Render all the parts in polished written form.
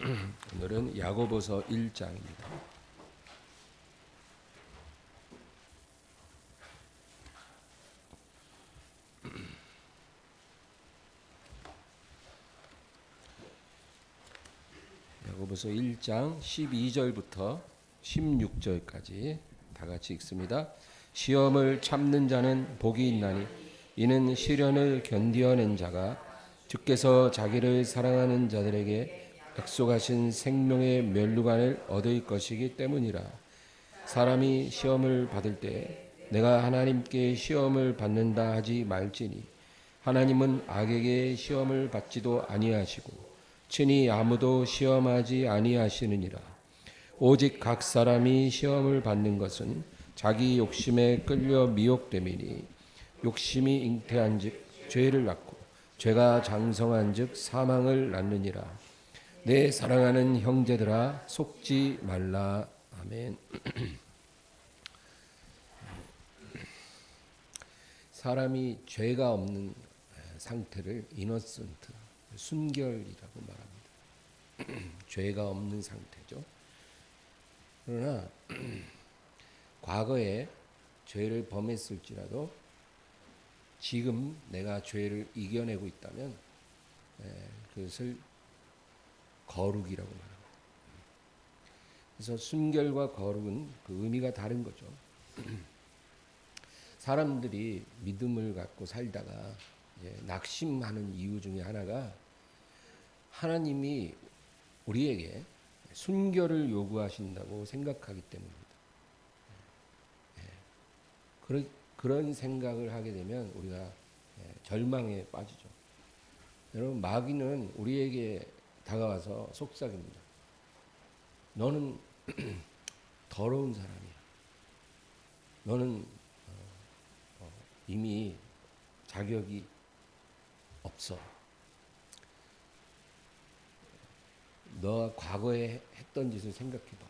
오늘은 야고보서 1장입니다. 야고보서 1장 12절부터 16절까지 다 같이 읽습니다. 시험을 참는 자는 복이 있나니 이는 시련을 견디어낸 자가 주께서 자기를 사랑하는 자들에게 약속하신 생명의 면류관을 얻을 것이기 때문이라. 사람이 시험을 받을 때 내가 하나님께 시험을 받는다 하지 말지니 하나님은 악에게 시험을 받지도 아니하시고 친히 아무도 시험하지 아니하시느니라. 오직 각 사람이 시험을 받는 것은 자기 욕심에 끌려 미혹됨이니 욕심이 잉태한즉 죄를 낳고 죄가 장성한즉 사망을 낳느니라. 내 사랑하는 형제들아 속지 말라. 아멘. 사람이 죄가 없는 상태를 이너센트, 순결이라고 말합니다. 죄가 없는 상태죠. 그러나 과거에 죄를 범했을지라도 지금 내가 죄를 이겨내고 있다면 그것을 거룩이라고 말합니다. 그래서 순결과 거룩은 그 의미가 다른 거죠. 사람들이 믿음을 갖고 살다가 낙심하는 이유 중에 하나가 하나님이 우리에게 순결을 요구하신다고 생각하기 때문입니다. 그런 생각을 하게 되면 우리가 절망에 빠지죠. 여러분, 마귀는 우리에게 다가와서 속삭입니다. 너는 더러운 사람이야. 너는 이미 자격이 없어. 너가 과거에 했던 짓을 생각해봐.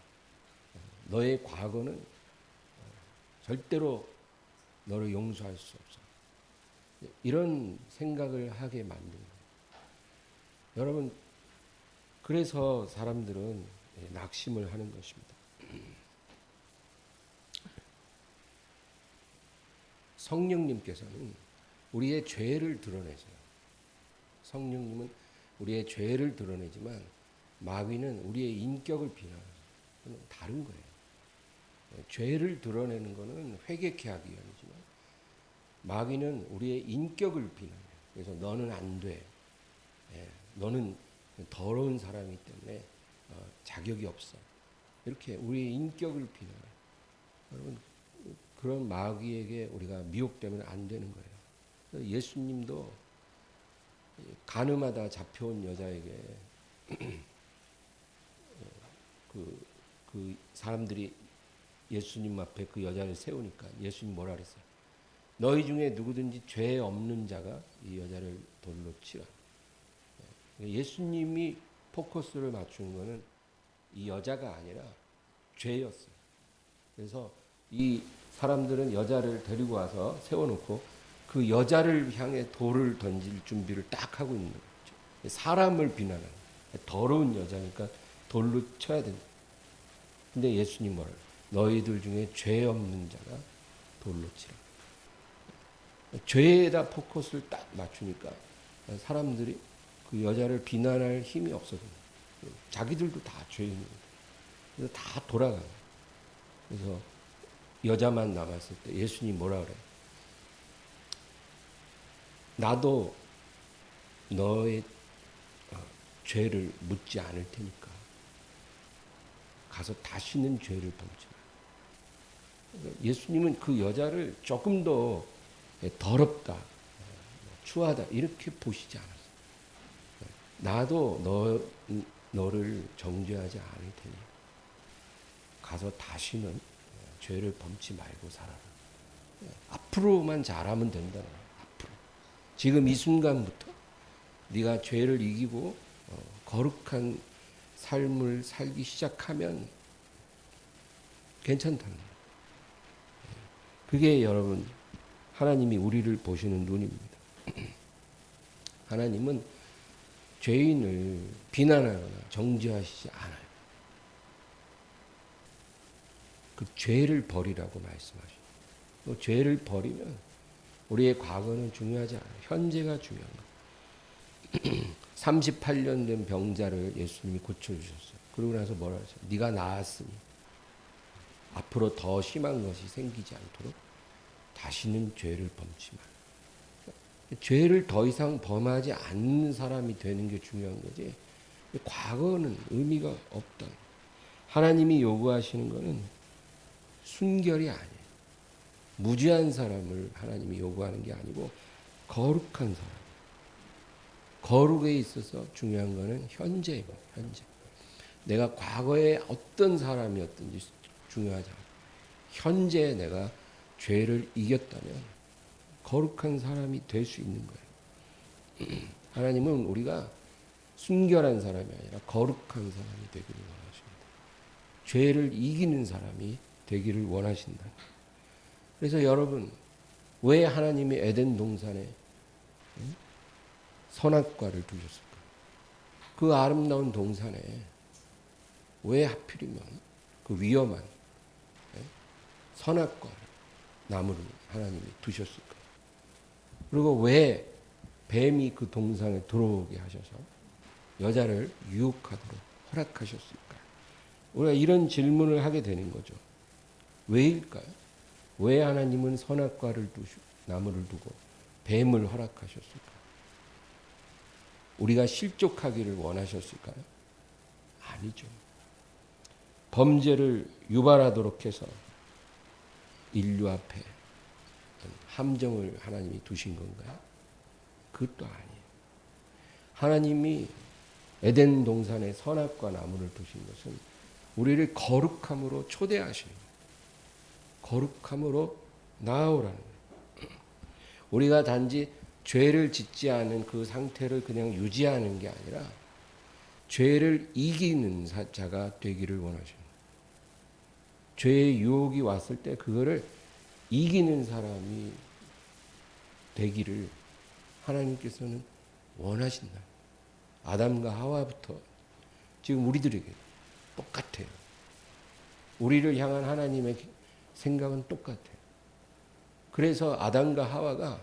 너의 과거는 절대로 너를 용서할 수 없어. 이런 생각을 하게 만든 거예요. 여러분, 그래서 사람들은 낙심을 하는 것입니다. 성령님께서는 우리의 죄를 드러내세요. 성령님은 우리의 죄를 드러내지만 마귀는 우리의 인격을 비난해요. 그건 다른 거예요. 죄를 드러내는 것은 회개케 하기 위함이지만 마귀는 우리의 인격을 비난해요. 그래서 너는 안 돼. 너는 더러운 사람이기 때문에 자격이 없어. 이렇게 우리의 인격을 비난해요. 여러분, 그런 마귀에게 우리가 미혹되면 안 되는 거예요. 예수님도 간음하다 잡혀온 여자에게 그 사람들이 예수님 앞에 그 여자를 세우니까 예수님 뭐라 그랬어요? 너희 중에 누구든지 죄 없는 자가 이 여자를 돌로 치라. 예수님이 포커스를 맞추는 것은 이 여자가 아니라 죄였어요. 그래서 이 사람들은 여자를 데리고 와서 세워놓고 그 여자를 향해 돌을 던질 준비를 딱 하고 있는 거죠. 사람을 비난하는 더러운 여자니까 돌로 쳐야 된다. 근데 예수님 뭐라 그래요? 너희들 중에 죄 없는 자가 돌로 치라. 죄에다 포커스를 딱 맞추니까 사람들이 그 여자를 비난할 힘이 없어져요. 자기들도 다 죄인이에요. 그래서 다 돌아가요. 그래서 여자만 남았을 때 예수님 뭐라 그래요? 나도 너의 죄를 묻지 않을 테니까 가서 다시는 죄를 범지 마. 예수님은 그 여자를 조금 더 더럽다, 추하다 이렇게 보시지 않았어요. 나도 너를 정죄하지 않을 테니 가서 다시는 죄를 범치 말고 살아라. 앞으로만 잘하면 된다는 거예요. 앞으로. 지금 이 순간부터 네가 죄를 이기고 거룩한 삶을 살기 시작하면 괜찮다는 거예요. 그게 여러분 하나님이 우리를 보시는 눈입니다. 하나님은 죄인을 비난하거나 정죄하시지 않아요. 그 죄를 버리라고 말씀하시죠. 그 죄를 버리면 우리의 과거는 중요하지 않아요. 현재가 중요한 거예요. 38년 된 병자를 예수님이 고쳐주셨어요. 그러고 나서 뭐라 하셨어요? 네가 나았으니 앞으로 더 심한 것이 생기지 않도록 다시는 죄를 범치 마라. 죄를 더 이상 범하지 않는 사람이 되는 게 중요한 거지. 과거는 의미가 없다. 하나님이 요구하시는 것은 순결이 아니에요. 무죄한 사람을 하나님이 요구하는 게 아니고 거룩한 사람. 거룩에 있어서 중요한 것은 현재입니다. 현재. 내가 과거에 어떤 사람이었든지 중요하지 않아요. 현재 내가 죄를 이겼다면 거룩한 사람이 될 수 있는 거예요. 하나님은 우리가 순결한 사람이 아니라 거룩한 사람이 되기를 원하십니다. 죄를 이기는 사람이 되기를 원하신다. 그래서 여러분, 왜 하나님이 에덴 동산에 선악과를 두셨을까? 그 아름다운 동산에 왜 하필이면 그 위험한 선악과 나무를 하나님이 두셨을까? 그리고 왜 뱀이 그 동산에 들어오게 하셔서 여자를 유혹하도록 허락하셨을까? 우리가 이런 질문을 하게 되는 거죠. 왜일까요? 왜 하나님은 선악과를 나무를 두고 뱀을 허락하셨을까? 우리가 실족하기를 원하셨을까요? 아니죠. 범죄를 유발하도록 해서 인류 앞에 함정을 하나님이 두신 건가요? 그것도 아니에요. 하나님이 에덴 동산에 선악과 나무를 두신 것은 우리를 거룩함으로 초대하시는 거예요. 거룩함으로 나아오라는 거예요. 우리가 단지 죄를 짓지 않은 그 상태를 그냥 유지하는 게 아니라 죄를 이기는 자가 되기를 원하십니다. 죄의 유혹이 왔을 때 그거를 이기는 사람이 되기를 하나님께서는 원하신다. 아담과 하와부터 지금 우리들에게 똑같아요. 우리를 향한 하나님의 생각은 똑같아요. 그래서 아담과 하와가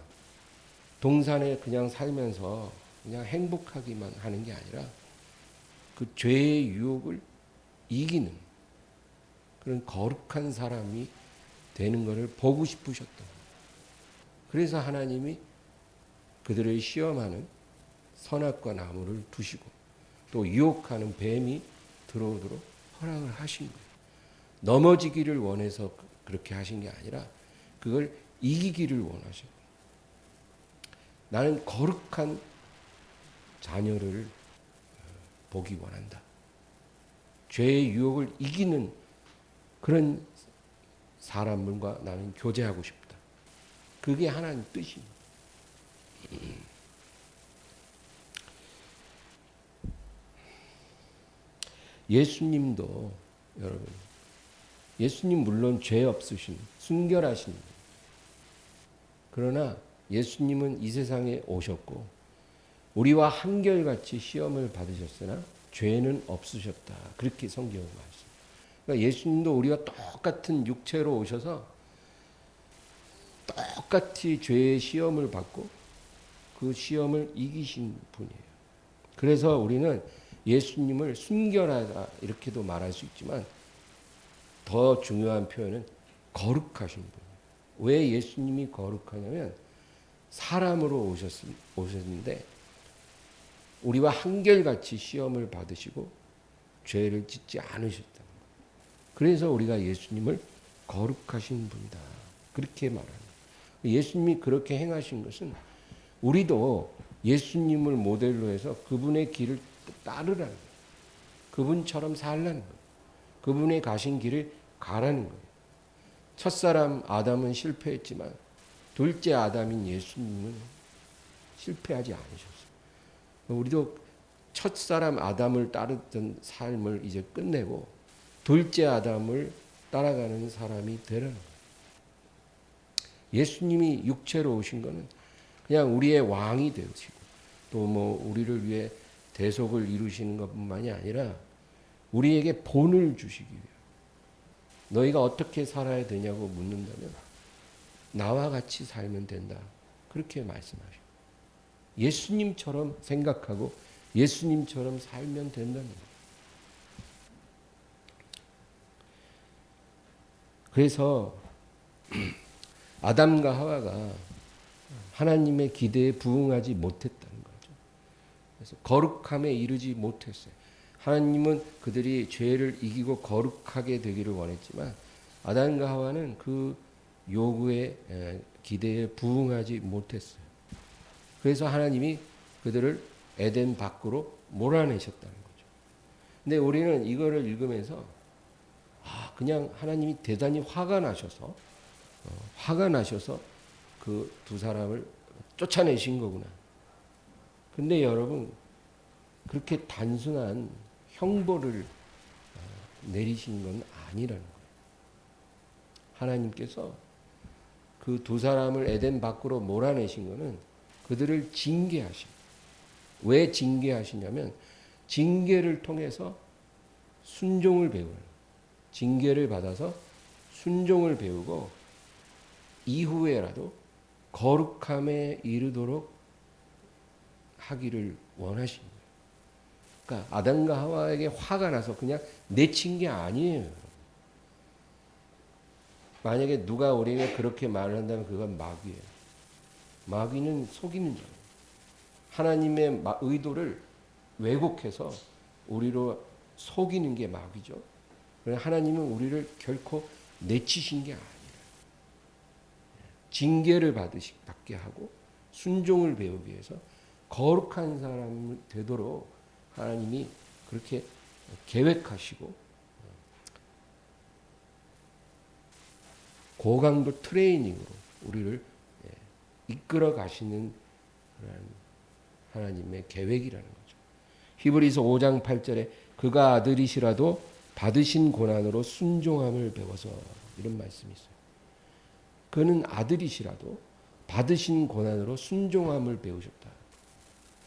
동산에 그냥 살면서 그냥 행복하기만 하는 게 아니라 그 죄의 유혹을 이기는 그런 거룩한 사람이 되는 것을 보고 싶으셨다. 그래서 하나님이 그들을 시험하는 선악과 나무를 두시고 또 유혹하는 뱀이 들어오도록 허락을 하신 거예요. 넘어지기를 원해서 그렇게 하신 게 아니라 그걸 이기기를 원하셔요. 나는 거룩한 자녀를 보기 원한다. 죄의 유혹을 이기는 그런 사람들과 나는 교제하고 싶다. 그게 하나님 뜻입니다. 예수님도 여러분, 예수님 물론 죄 없으신 순결하신 분. 그러나 예수님은 이 세상에 오셨고 우리와 한결같이 시험을 받으셨으나 죄는 없으셨다. 그렇게 성경은 말씀합니다. 그러니까 예수님도 우리와 똑같은 육체로 오셔서 똑같이 죄의 시험을 받고 그 시험을 이기신 분이에요. 그래서 우리는 예수님을 순결하다 이렇게도 말할 수 있지만 더 중요한 표현은 거룩하신 분이에요. 왜 예수님이 거룩하냐면 사람으로 오셨는데 우리와 한결같이 시험을 받으시고 죄를 짓지 않으셨다. 그래서 우리가 예수님을 거룩하신 분이다. 그렇게 말합니다. 예수님이 그렇게 행하신 것은 우리도 예수님을 모델로 해서 그분의 길을 따르라는 거예요. 그분처럼 살라는 거예요. 그분의 가신 길을 가라는 거예요. 첫사람 아담은 실패했지만 둘째 아담인 예수님은 실패하지 않으셨어요. 우리도 첫사람 아담을 따르던 삶을 이제 끝내고 둘째 아담을 따라가는 사람이 되라는 거예요. 예수님이 육체로 오신 것은 그냥 우리의 왕이 되시고 또 뭐 우리를 위해 대속을 이루시는 것뿐만이 아니라 우리에게 본을 주시기 위해 너희가 어떻게 살아야 되냐고 묻는다면 나와 같이 살면 된다. 그렇게 말씀하시고 예수님처럼 생각하고 예수님처럼 살면 된다는 거예요. 그래서 아담과 하와가 하나님의 기대에 부응하지 못했다는 거죠. 그래서 거룩함에 이르지 못했어요. 하나님은 그들이 죄를 이기고 거룩하게 되기를 원했지만 아담과 하와는 그 요구에 기대에 부응하지 못했어요. 그래서 하나님이 그들을 에덴 밖으로 몰아내셨다는 거죠. 근데 우리는 이거를 읽으면서 그냥 하나님이 대단히 화가 나셔서 그 두 사람을 쫓아내신 거구나. 근데 여러분 그렇게 단순한 형벌을 내리신 건 아니라는 거예요. 하나님께서 그 두 사람을 에덴 밖으로 몰아내신 거는 그들을 징계하신. 왜 징계하시냐면 징계를 통해서 순종을 배우는. 징계를 받아서 순종을 배우고 이후에라도 거룩함에 이르도록 하기를 원하신 거예요. 그러니까 아담과 하와에게 화가 나서 그냥 내친 게 아니에요. 만약에 누가 우리에게 그렇게 말을 한다면 그건 마귀예요. 마귀는 속이는 자예요. 하나님의 의도를 왜곡해서 우리로 속이는 게 마귀죠. 하나님은 우리를 결코 내치신 게 아니라 징계를 받게 하고 순종을 배우기 위해서 거룩한 사람이 되도록 하나님이 그렇게 계획하시고 고강도 트레이닝으로 우리를 이끌어 가시는 하나님의 계획이라는 거죠. 히브리서 5장 8절에 그가 아들이시라도 받으신 고난으로 순종함을 배워서 이런 말씀이 있어요. 그는 아들이시라도 받으신 고난으로 순종함을 배우셨다.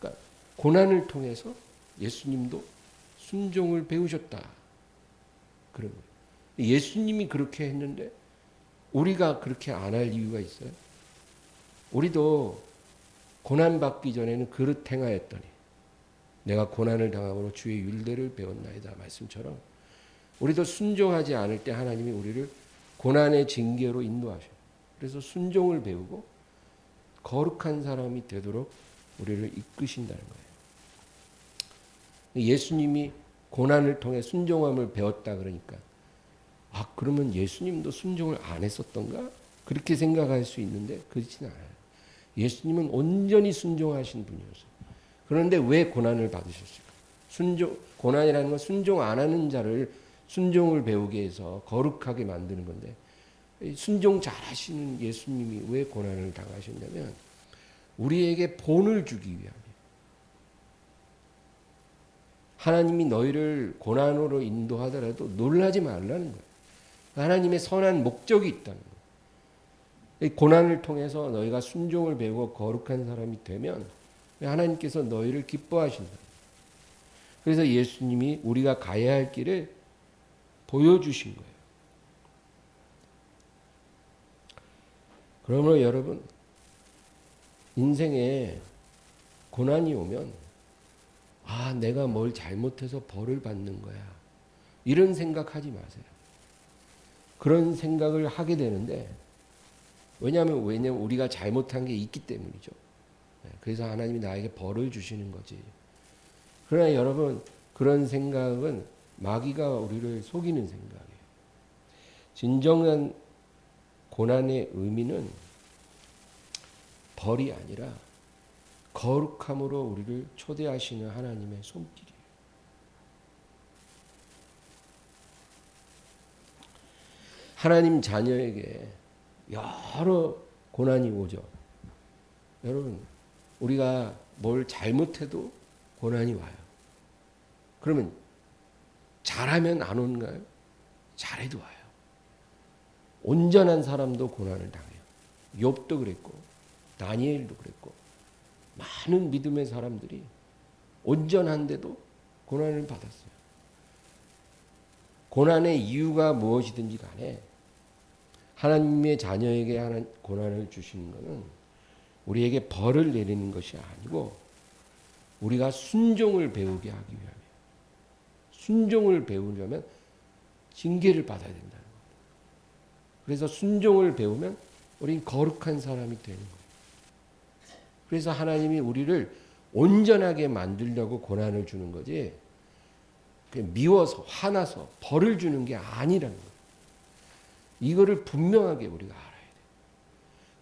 그러니까 고난을 통해서 예수님도 순종을 배우셨다. 그런 거예요. 예수님이 그렇게 했는데 우리가 그렇게 안 할 이유가 있어요? 우리도 고난받기 전에는 그릇 행하였더니 내가 고난을 당함으로 주의 율례를 배웠나이다 말씀처럼 우리도 순종하지 않을 때 하나님이 우리를 고난의 징계로 인도하셔요. 그래서 순종을 배우고 거룩한 사람이 되도록 우리를 이끄신다는 거예요. 예수님이 고난을 통해 순종함을 배웠다 그러니까 그러면 예수님도 순종을 안 했었던가? 그렇게 생각할 수 있는데 그렇지는 않아요. 예수님은 온전히 순종하신 분이었어요. 그런데 왜 고난을 받으셨을까? 고난이라는 건 순종 안 하는 자를 순종을 배우게 해서 거룩하게 만드는 건데 순종 잘하시는 예수님이 왜 고난을 당하셨냐면 우리에게 본을 주기 위함이에요. 하나님이 너희를 고난으로 인도하더라도 놀라지 말라는 거예요. 하나님의 선한 목적이 있다는 거예요. 고난을 통해서 너희가 순종을 배우고 거룩한 사람이 되면 하나님께서 너희를 기뻐하신다. 그래서 예수님이 우리가 가야 할 길을 보여주신 거예요. 그러므로 여러분 인생에 고난이 오면 내가 뭘 잘못해서 벌을 받는 거야. 이런 생각하지 마세요. 그런 생각을 하게 되는데 왜냐하면 우리가 잘못한 게 있기 때문이죠. 그래서 하나님이 나에게 벌을 주시는 거지. 그러나 여러분 그런 생각은 마귀가 우리를 속이는 생각이에요. 진정한 고난의 의미는 벌이 아니라 거룩함으로 우리를 초대하시는 하나님의 손길이에요. 하나님 자녀에게 여러 고난이 오죠. 여러분 우리가 뭘 잘못해도 고난이 와요. 그러면 잘하면 안 오는가요? 잘해도 와요. 온전한 사람도 고난을 당해요. 욥도 그랬고 다니엘도 그랬고 많은 믿음의 사람들이 온전한데도 고난을 받았어요. 고난의 이유가 무엇이든지 간에 하나님의 자녀에게 하는 고난을 주시는 것은 우리에게 벌을 내리는 것이 아니고 우리가 순종을 배우게 하기 위함이에요. 순종을 배우려면 징계를 받아야 된다는 거예요. 그래서 순종을 배우면 우리는 거룩한 사람이 되는 거예요. 그래서 하나님이 우리를 온전하게 만들려고 고난을 주는 거지 미워서 화나서 벌을 주는 게 아니라는 거예요. 이거를 분명하게 우리가 알아야 돼요.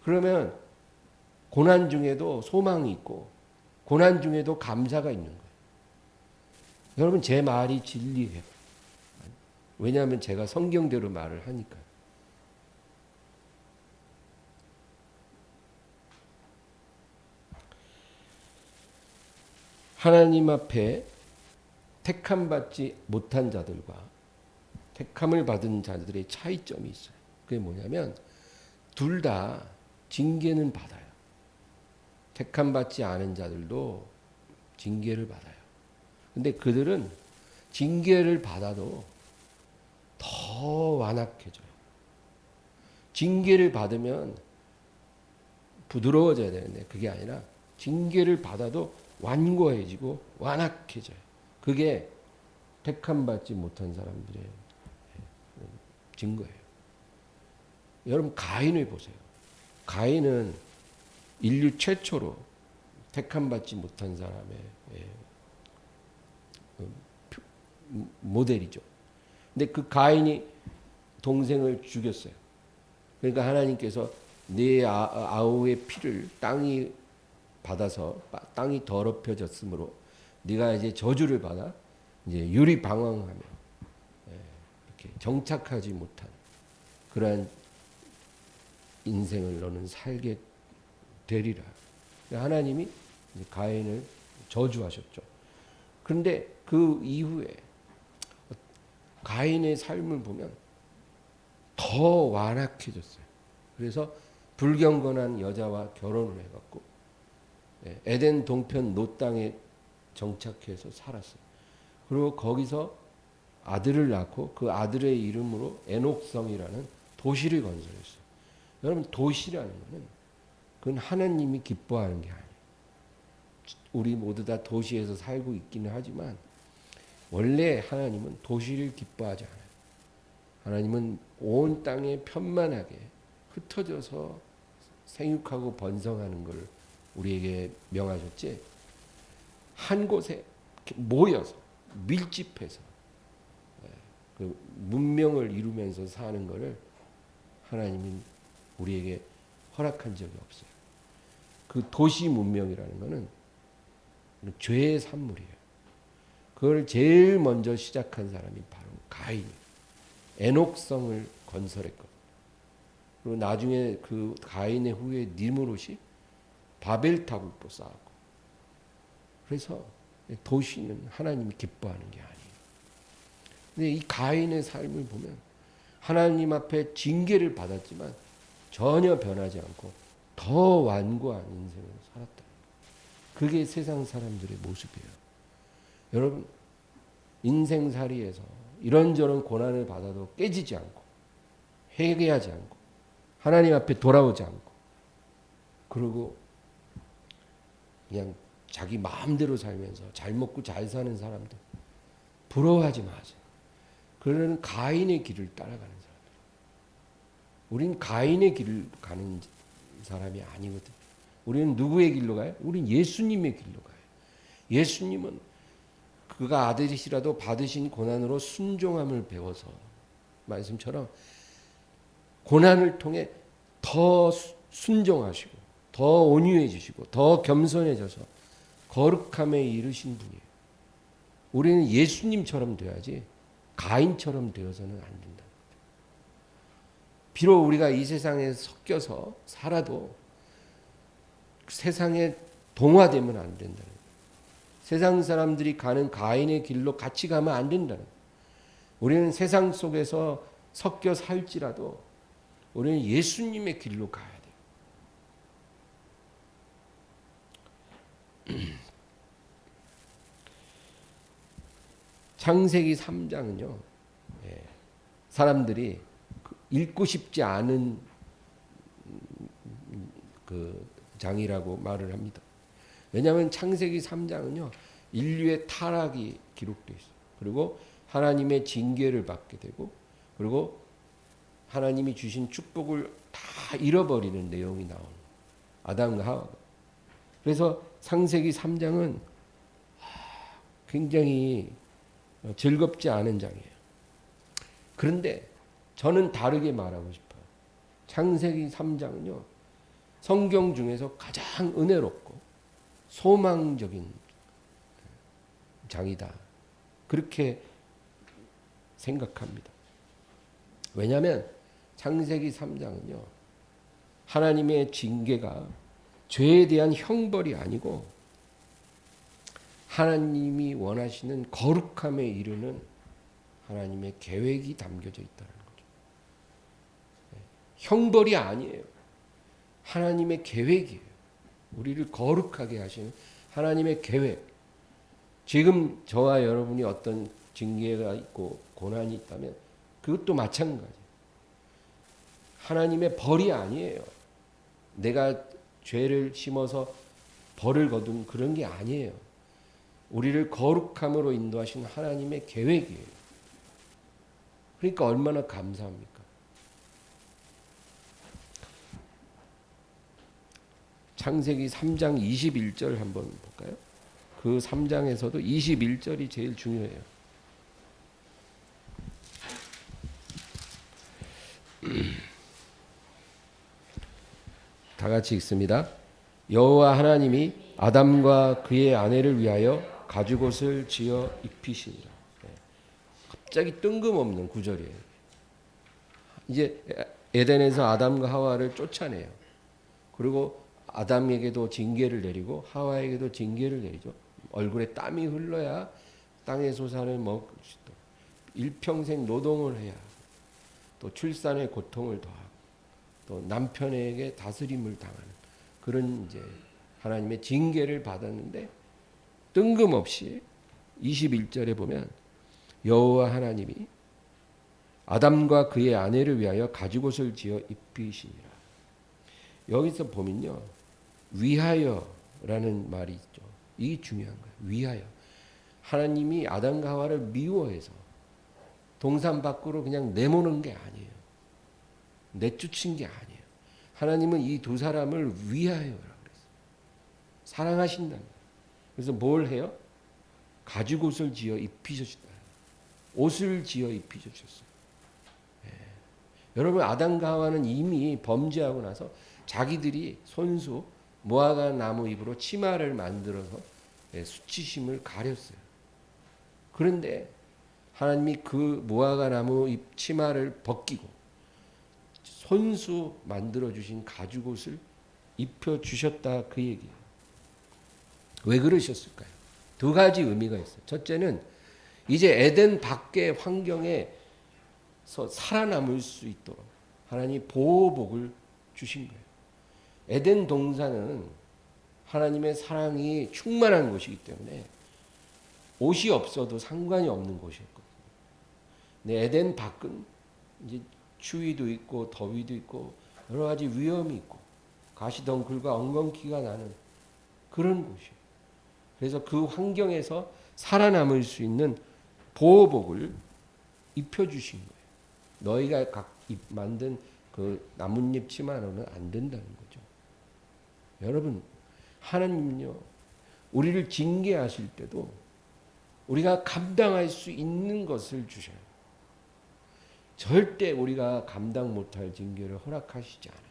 그러면 고난 중에도 소망이 있고 고난 중에도 감사가 있는 거예요. 여러분 제 말이 진리예요. 왜냐하면 제가 성경대로 말을 하니까. 하나님 앞에 택함받지 못한 자들과 택함을 받은 자들의 차이점이 있어요. 그게 뭐냐면 둘 다 징계는 받아요. 택함받지 않은 자들도 징계를 받아요. 근데 그들은 징계를 받아도 더 완악해져요. 징계를 받으면 부드러워져야 되는데 그게 아니라 징계를 받아도 완고해지고 완악해져요. 그게 택함받지 못한 사람들의 증거예요. 여러분 가인을 보세요. 가인은 인류 최초로 택함받지 못한 사람의 모델이죠. 근데 그 가인이 동생을 죽였어요. 그러니까 하나님께서 네 아우의 피를 땅이 받아서 땅이 더럽혀졌으므로 네가 이제 저주를 받아 이제 유리방황하며 이렇게 정착하지 못한 그러한 인생을 너는 살게 되리라. 하나님이 가인을 저주하셨죠. 그런데 그 이후에 가인의 삶을 보면 더 완악해졌어요. 그래서 불경건한 여자와 결혼을 해갖고 에덴 동편 노 땅에 정착해서 살았어요. 그리고 거기서 아들을 낳고 그 아들의 이름으로 에녹성이라는 도시를 건설했어요. 여러분 도시라는 것은 그건 하나님이 기뻐하는 게 아니에요. 우리 모두 다 도시에서 살고 있기는 하지만 원래 하나님은 도시를 기뻐하지 않아요. 하나님은 온 땅에 편만하게 흩어져서 생육하고 번성하는 걸 우리에게 명하셨지, 한 곳에 모여서 밀집해서 그 문명을 이루면서 사는 것을 하나님이 우리에게 허락한 적이 없어요. 그 도시 문명이라는 것은 죄의 산물이에요. 그걸 제일 먼저 시작한 사람이 바로 가인이에요. 에녹성을 건설했거든요. 그리고 나중에 그 가인의 후에 니므롯이 바벨탑을 또 쌓았고. 그래서 도시는 하나님이 기뻐하는 게 아니에요. 근데 이 가인의 삶을 보면 하나님 앞에 징계를 받았지만 전혀 변하지 않고 더 완고한 인생을 살았다. 그게 세상 사람들의 모습이에요. 여러분 인생살이에서 이런저런 고난을 받아도 깨지지 않고 회개하지 않고 하나님 앞에 돌아오지 않고 그리고 그냥 자기 마음대로 살면서 잘 먹고 잘 사는 사람들 부러워하지 마세요. 그러는 가인의 길을 따라가는 사람들. 우린 가인의 길을 가는 사람이 아니거든. 우리는 누구의 길로 가요? 우린 예수님의 길로 가요. 예수님은 그가 아들이시라도 받으신 고난으로 순종함을 배워서 말씀처럼 고난을 통해 더 순종하시고 더 온유해지시고 더 겸손해져서 거룩함에 이르신 분이에요. 우리는 예수님처럼 돼야지 가인처럼 되어서는 안 된다. 비록 우리가 이 세상에 섞여서 살아도 세상에 동화되면 안 된다는 거예요. 세상 사람들이 가는 가인의 길로 같이 가면 안 된다는 거예요. 우리는 세상 속에서 섞여 살지라도 우리는 예수님의 길로 가야 돼요. 창세기 3장은요. 사람들이 읽고 싶지 않은 그 장이라고 말을 합니다. 왜냐하면 창세기 3장은요. 인류의 타락이 기록되어 있어요. 그리고 하나님의 징계를 받게 되고 그리고 하나님이 주신 축복을 다 잃어버리는 내용이 나오는 아담과 하와가. 그래서 창세기 3장은 굉장히 즐겁지 않은 장이에요. 그런데 저는 다르게 말하고 싶어요. 창세기 3장은요. 성경 중에서 가장 은혜롭고 소망적인 장이다. 그렇게 생각합니다. 왜냐하면 창세기 3장은요. 하나님의 징계가 죄에 대한 형벌이 아니고 하나님이 원하시는 거룩함에 이르는 하나님의 계획이 담겨져 있다는 거죠. 형벌이 아니에요. 하나님의 계획이에요. 우리를 거룩하게 하시는 하나님의 계획. 지금 저와 여러분이 어떤 징계가 있고 고난이 있다면 그것도 마찬가지. 하나님의 벌이 아니에요. 내가 죄를 심어서 벌을 거둔 그런 게 아니에요. 우리를 거룩함으로 인도하신 하나님의 계획이에요. 그러니까 얼마나 감사합니까? 창세기 3장 21절 한번 볼까요? 그 3장에서도 21절이 제일 중요해요. 다 같이 읽습니다. 여호와 하나님이 아담과 그의 아내를 위하여 가죽옷을 지어 입히시니라. 갑자기 뜬금없는 구절이에요. 이제 에덴에서 아담과 하와를 쫓아내요. 그리고 아담에게도 징계를 내리고 하와에게도 징계를 내리죠. 얼굴에 땀이 흘러야 땅의 소산을 먹을 수 있도록 일평생 노동을 해야 또 출산의 고통을 더하고 또 남편에게 다스림을 당하는 그런 이제 하나님의 징계를 받았는데 뜬금없이 21절에 보면 여호와 하나님이 아담과 그의 아내를 위하여 가죽옷을 지어 입히시니라. 여기서 보면요. 위하여라는 말이 있죠. 이게 중요한 거예요. 위하여. 하나님이 아담과 하와를 미워해서 동산 밖으로 그냥 내모는 게 아니에요. 내쫓은 게 아니에요. 하나님은 이 두 사람을 위하여라고 그랬어요. 사랑하신다는 거예요. 그래서 뭘 해요? 가죽옷을 지어 입히셨다. 옷을 지어 입히셨어요. 여러분 아담과 하와는 이미 범죄하고 나서 자기들이 손수 무화과 나무 잎으로 치마를 만들어서 수치심을 가렸어요. 그런데 하나님이 그 무화과 나무 잎 치마를 벗기고 손수 만들어 주신 가죽옷을 입혀 주셨다 그 얘기예요. 왜 그러셨을까요? 두 가지 의미가 있어요. 첫째는 이제 에덴 밖의 환경에서 살아남을 수 있도록 하나님이 보호복을 주신 거예요. 에덴 동산은 하나님의 사랑이 충만한 곳이기 때문에 옷이 없어도 상관이 없는 곳이었거든요. 근데 에덴 밖은 이제 추위도 있고 더위도 있고 여러 가지 위험이 있고 가시덩굴과 엉겅퀴가 나는 그런 곳이에요. 그래서 그 환경에서 살아남을 수 있는 보호복을 입혀주신 거예요. 너희가 각 만든 그 나뭇잎 치마로는 안 된다는 거죠. 여러분 하나님은요 우리를 징계하실 때도 우리가 감당할 수 있는 것을 주셔요. 절대 우리가 감당 못할 징계를 허락하시지 않아요.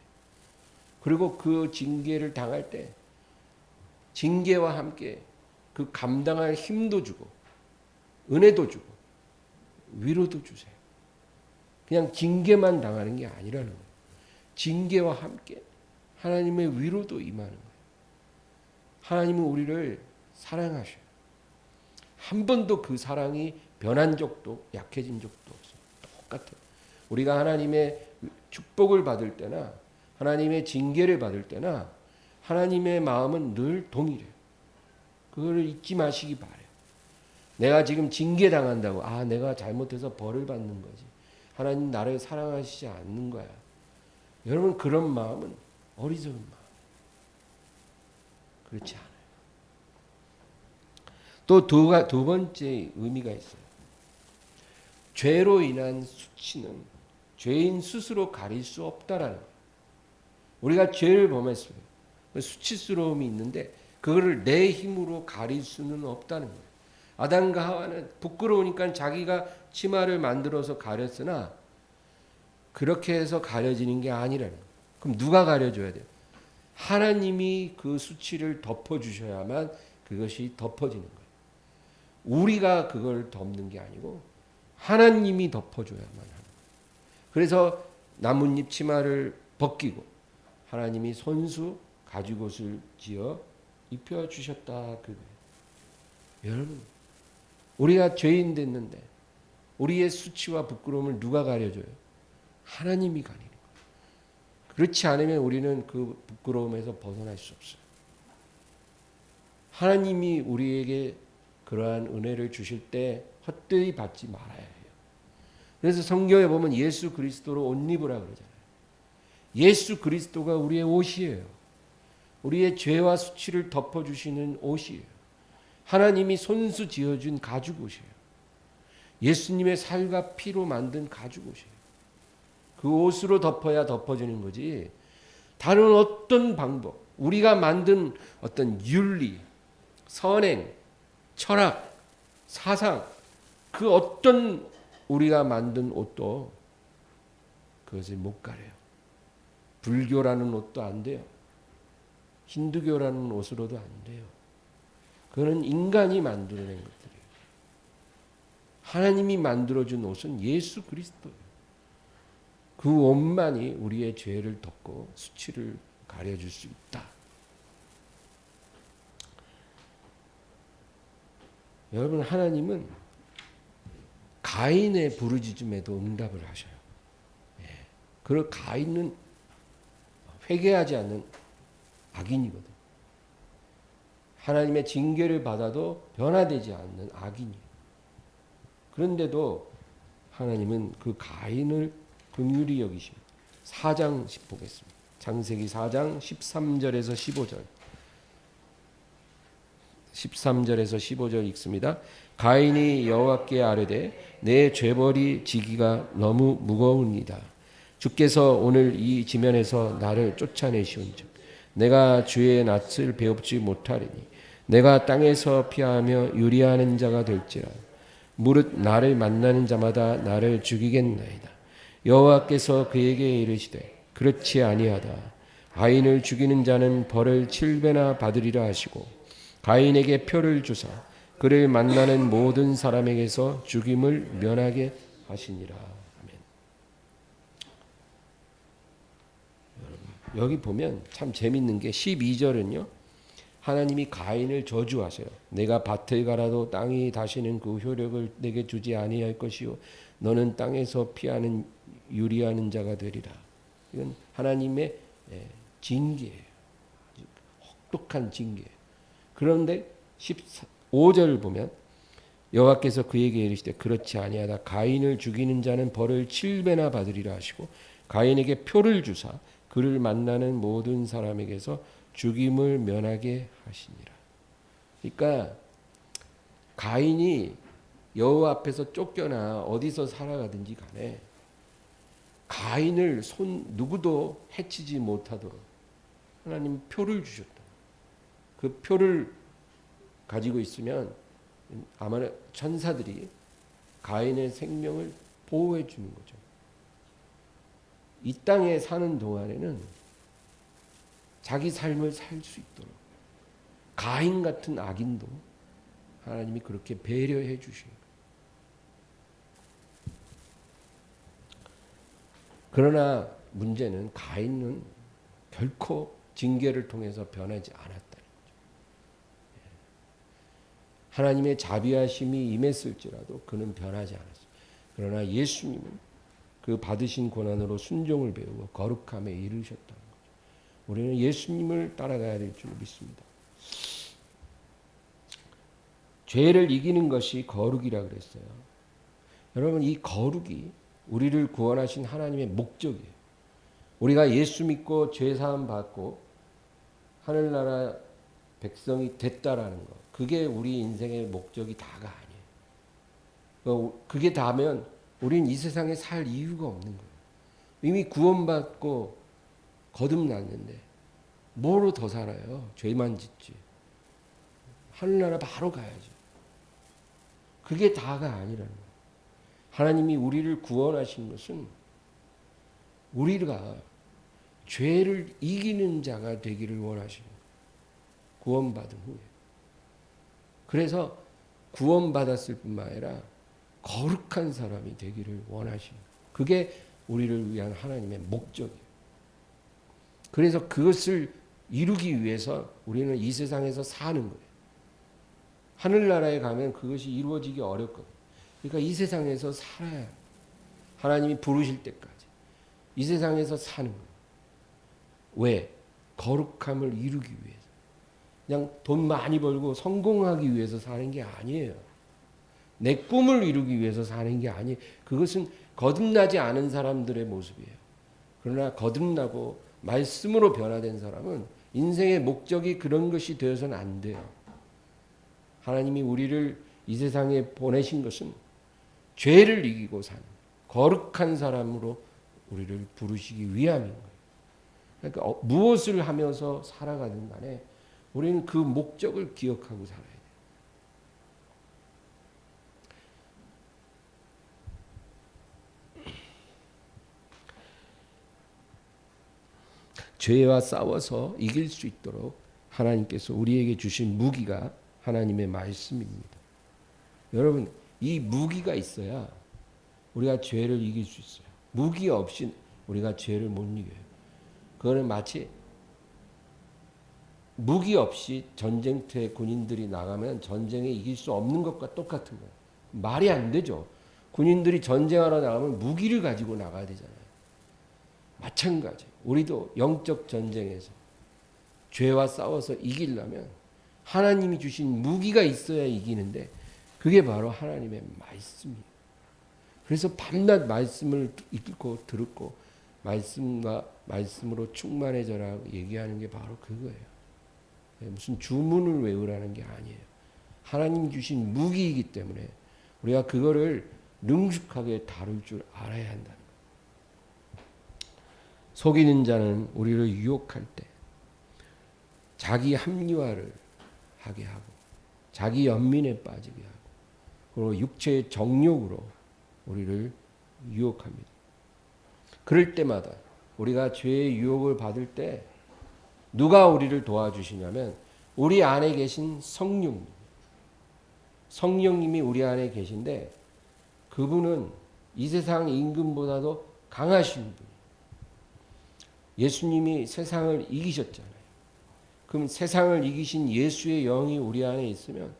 그리고 그 징계를 당할 때 징계와 함께 그 감당할 힘도 주고 은혜도 주고 위로도 주세요. 그냥 징계만 당하는 게 아니라는 거예요. 징계와 함께 하나님의 위로도 임하는 거예요. 하나님은 우리를 사랑하셔요. 한 번도 그 사랑이 변한 적도 약해진 적도 없어요. 똑같아요. 우리가 하나님의 축복을 받을 때나 하나님의 징계를 받을 때나 하나님의 마음은 늘 동일해요. 그걸 잊지 마시기 바라요. 내가 지금 징계당한다고. 아, 내가 잘못해서 벌을 받는 거지. 하나님 나를 사랑하시지 않는 거야. 여러분, 그런 마음은 어리석은 마음. 그렇지 않아요. 또 두 번째 의미가 있어요. 죄로 인한 수치는 죄인 스스로 가릴 수 없다라는 거예요. 우리가 죄를 범했어요. 수치스러움이 있는데 그거를 내 힘으로 가릴 수는 없다는 거예요. 아담과 하와는 부끄러우니까 자기가 치마를 만들어서 가렸으나 그렇게 해서 가려지는 게 아니라는 거예요. 그럼 누가 가려줘야 돼요? 하나님이 그 수치를 덮어주셔야만 그것이 덮어지는 거예요. 우리가 그걸 덮는 게 아니고 하나님이 덮어줘야만 하는 거예요. 그래서 나뭇잎 치마를 벗기고 하나님이 손수 가죽옷을 지어 입혀주셨다. 그거예요. 여러분, 우리가 죄인 됐는데 우리의 수치와 부끄러움을 누가 가려줘요? 하나님이 가리는 거예요. 그렇지 않으면 우리는 그 부끄러움에서 벗어날 수 없어요. 하나님이 우리에게 그러한 은혜를 주실 때 헛되이 받지 말아야 해요. 그래서 성경에 보면 예수 그리스도로 옷 입으라 그러잖아요. 예수 그리스도가 우리의 옷이에요. 우리의 죄와 수치를 덮어주시는 옷이에요. 하나님이 손수 지어준 가죽옷이에요. 예수님의 살과 피로 만든 가죽옷이에요. 그 옷으로 덮어야 덮어지는 거지. 다른 어떤 방법, 우리가 만든 어떤 윤리, 선행, 철학, 사상, 그 어떤 우리가 만든 옷도 그것을 못 가려요. 불교라는 옷도 안 돼요. 힌두교라는 옷으로도 안 돼요. 그거는 인간이 만들어낸 것들이에요. 하나님이 만들어준 옷은 예수 그리스도예요. 그 옷만이 우리의 죄를 덮고 수치를 가려줄 수 있다. 여러분, 하나님은 가인의 부르짖음에도 응답을 하셔요. 그리고 가인은 회개하지 않는 악인이거든. 하나님의 징계를 받아도 변화되지 않는 악인이에요. 그런데도 하나님은 그 가인을 긍휼히 여기십니다. 4장 보겠습니다. 창세기 4장 13절에서 15절. 13절에서 15절 읽습니다. 가인이 여호와께 아뢰되 내 죄벌이 지기가 너무 무거우니이다. 주께서 오늘 이 지면에서 나를 쫓아내시온즉 내가 주의 낯을 배웁지 못하리니 내가 땅에서 피하며 유리하는 자가 될지라. 무릇 나를 만나는 자마다 나를 죽이겠나이다. 여호와께서 그에게 이르시되 그렇지 아니하다. 가인을 죽이는 자는 벌을 7배나 받으리라 하시고 가인에게 표를 주사 그를 만나는 모든 사람에게서 죽임을 면하게 하시니라. 아멘. 여기 보면 참 재밌는 게 12절은요. 하나님이 가인을 저주하세요. 내가 밭을 갈아도 땅이 다시는 그 효력을 내게 주지 아니할 것이요 너는 땅에서 피하는 유리하는 자가 되리라. 이건 하나님의 징계예요. 혹독한 징계예요. 그런데 15절을 보면 여호와께서 그에게 이르시되 그렇지 아니하다. 가인을 죽이는 자는 벌을 7배나 받으리라 하시고 가인에게 표를 주사 그를 만나는 모든 사람에게서 죽임을 면하게 하시니라. 그러니까 가인이 여호와 앞에서 쫓겨나 어디서 살아가든지 간에 가인을 누구도 해치지 못하도록 하나님 표를 주셨다. 그 표를 가지고 있으면 아마 천사들이 가인의 생명을 보호해 주는 거죠. 이 땅에 사는 동안에는 자기 삶을 살 수 있도록 가인 같은 악인도 하나님이 그렇게 배려해 주시는 거예요. 그러나 문제는 가인은 결코 징계를 통해서 변하지 않았다는 거죠. 하나님의 자비하심이 임했을지라도 그는 변하지 않았어요. 그러나 예수님은 그 받으신 고난으로 순종을 배우고 거룩함에 이르셨다는 거죠. 우리는 예수님을 따라가야 될 줄 믿습니다. 죄를 이기는 것이 거룩이라 그랬어요. 여러분, 이 거룩이 우리를 구원하신 하나님의 목적이에요. 우리가 예수 믿고 죄 사함 받고 하늘나라 백성이 됐다라는 것. 그게 우리 인생의 목적이 다가 아니에요. 그게 다면 우린 이 세상에 살 이유가 없는 거예요. 이미 구원받고 거듭났는데 뭐로 더 살아요? 죄만 짓지. 하늘나라 바로 가야죠. 그게 다가 아니라는 거예요. 하나님이 우리를 구원하신 것은 우리가 죄를 이기는 자가 되기를 원하시는 거예요. 구원받은 후에. 그래서 구원받았을 뿐만 아니라 거룩한 사람이 되기를 원하시는 거예요. 그게 우리를 위한 하나님의 목적이에요. 그래서 그것을 이루기 위해서 우리는 이 세상에서 사는 거예요. 하늘나라에 가면 그것이 이루어지기 어렵거든요. 그러니까 이 세상에서 살아야 해요. 하나님이 부르실 때까지. 이 세상에서 사는 거예요. 왜? 거룩함을 이루기 위해서. 그냥 돈 많이 벌고 성공하기 위해서 사는 게 아니에요. 내 꿈을 이루기 위해서 사는 게 아니에요. 그것은 거듭나지 않은 사람들의 모습이에요. 그러나 거듭나고 말씀으로 변화된 사람은 인생의 목적이 그런 것이 되어서는 안 돼요. 하나님이 우리를 이 세상에 보내신 것은 죄를 이기고 사는 거룩한 사람으로 우리를 부르시기 위함인 거예요. 그러니까 무엇을 하면서 살아가든 간에 우리는 그 목적을 기억하고 살아야 돼요. 죄와 싸워서 이길 수 있도록 하나님께서 우리에게 주신 무기가 하나님의 말씀입니다. 여러분, 이 무기가 있어야 우리가 죄를 이길 수 있어요. 무기 없이 우리가 죄를 못 이겨요. 그거는 마치 무기 없이 전쟁터에 군인들이 나가면 전쟁에 이길 수 없는 것과 똑같은 거예요. 말이 안 되죠. 군인들이 전쟁하러 나가면 무기를 가지고 나가야 되잖아요. 마찬가지예요. 우리도 영적 전쟁에서 죄와 싸워서 이기려면 하나님이 주신 무기가 있어야 이기는데 그게 바로 하나님의 말씀이에요. 그래서 밤낮 말씀을 읽고 듣고 말씀과 말씀으로 충만해져라 얘기하는 게 바로 그거예요. 무슨 주문을 외우라는 게 아니에요. 하나님 주신 무기이기 때문에 우리가 그거를 능숙하게 다룰 줄 알아야 한다는 거예요. 속이는 자는 우리를 유혹할 때 자기 합리화를 하게 하고 자기 연민에 빠지게 하고 그리고 육체의 정욕으로 우리를 유혹합니다. 그럴 때마다 우리가 죄의 유혹을 받을 때 누가 우리를 도와주시냐면 우리 안에 계신 성령님. 성령님이 우리 안에 계신데 그분은 이 세상 임금보다도 강하신 분이에요. 예수님이 세상을 이기셨잖아요. 그럼 세상을 이기신 예수의 영이 우리 안에 있으면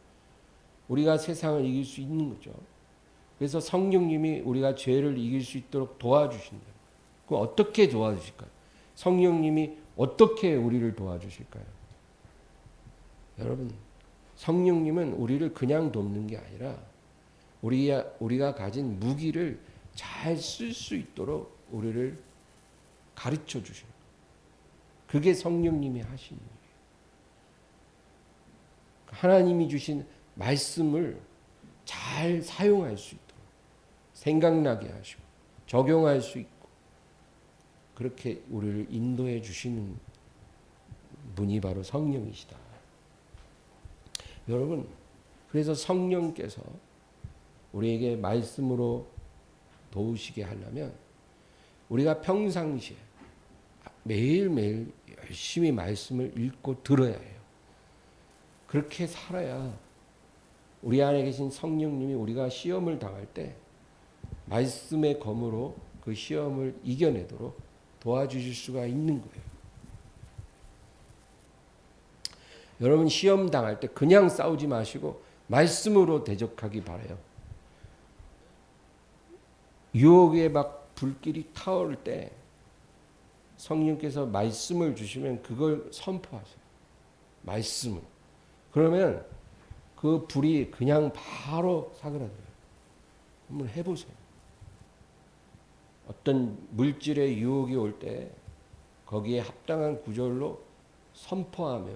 우리가 세상을 이길 수 있는 거죠. 그래서 성령님이 우리가 죄를 이길 수 있도록 도와주신다. 그럼 어떻게 도와주실까요? 성령님이 어떻게 우리를 도와주실까요? 여러분, 성령님은 우리를 그냥 돕는 게 아니라 우리가 가진 무기를 잘 쓸 수 있도록 우리를 가르쳐 주시는 거예요. 그게 성령님이 하시는 일이에요. 하나님이 주신 말씀을 잘 사용할 수 있도록 생각나게 하시고 적용할 수 있고 그렇게 우리를 인도해 주시는 분이 바로 성령이시다. 여러분, 그래서 성령께서 우리에게 말씀으로 도우시게 하려면 우리가 평상시에 매일매일 열심히 말씀을 읽고 들어야 해요. 그렇게 살아야 우리 안에 계신 성령님이 우리가 시험을 당할 때 말씀의 검으로 그 시험을 이겨내도록 도와주실 수가 있는 거예요. 여러분 시험 당할 때 그냥 싸우지 마시고 말씀으로 대적하기 바라요. 유혹에 막 불길이 타오를 때 성령께서 말씀을 주시면 그걸 선포하세요. 말씀을. 그러면 그 불이 그냥 바로 사그라들어요. 한번 해보세요. 어떤 물질의 유혹이 올 때 거기에 합당한 구절로 선포하며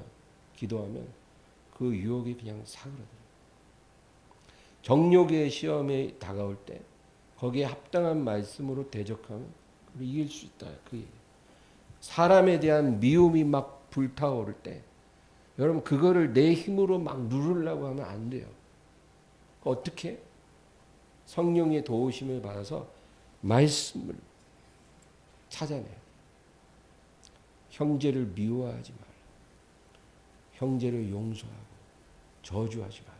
기도하면 그 유혹이 그냥 사그라들어요. 정욕의 시험이 다가올 때 거기에 합당한 말씀으로 대적하면 그걸 이길 수 있다. 그 얘기예요. 사람에 대한 미움이 막 불타오를 때 여러분 그거를 내 힘으로 막 누르려고 하면 안 돼요. 어떻게? 성령의 도우심을 받아서 말씀을 찾아내요. 형제를 미워하지 마라. 형제를 용서하고 저주하지 마라.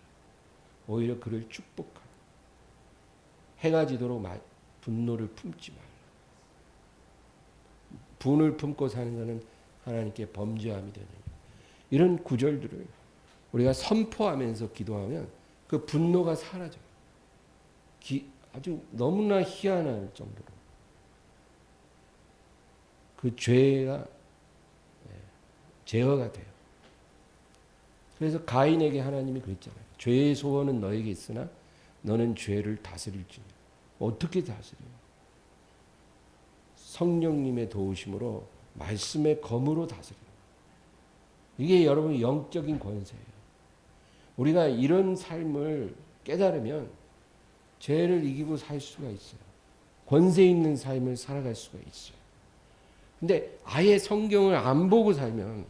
오히려 그를 축복하라. 행하지도록 분노를 품지 마라. 분을 품고 사는 것은 하나님께 범죄함이 되느냐. 이런 구절들을 우리가 선포하면서 기도하면 그 분노가 사라져요. 아주 너무나 희한할 정도로 그 죄가 제어가 돼요. 그래서 가인에게 하나님이 그랬잖아요. 죄의 소원은 너에게 있으나 너는 죄를 다스릴지니. 어떻게 다스려요? 성령님의 도우심으로 말씀의 검으로 다스려요. 이게 여러분 영적인 권세예요. 우리가 이런 삶을 깨달으면 죄를 이기고 살 수가 있어요. 권세 있는 삶을 살아갈 수가 있어요. 근데 아예 성경을 안 보고 살면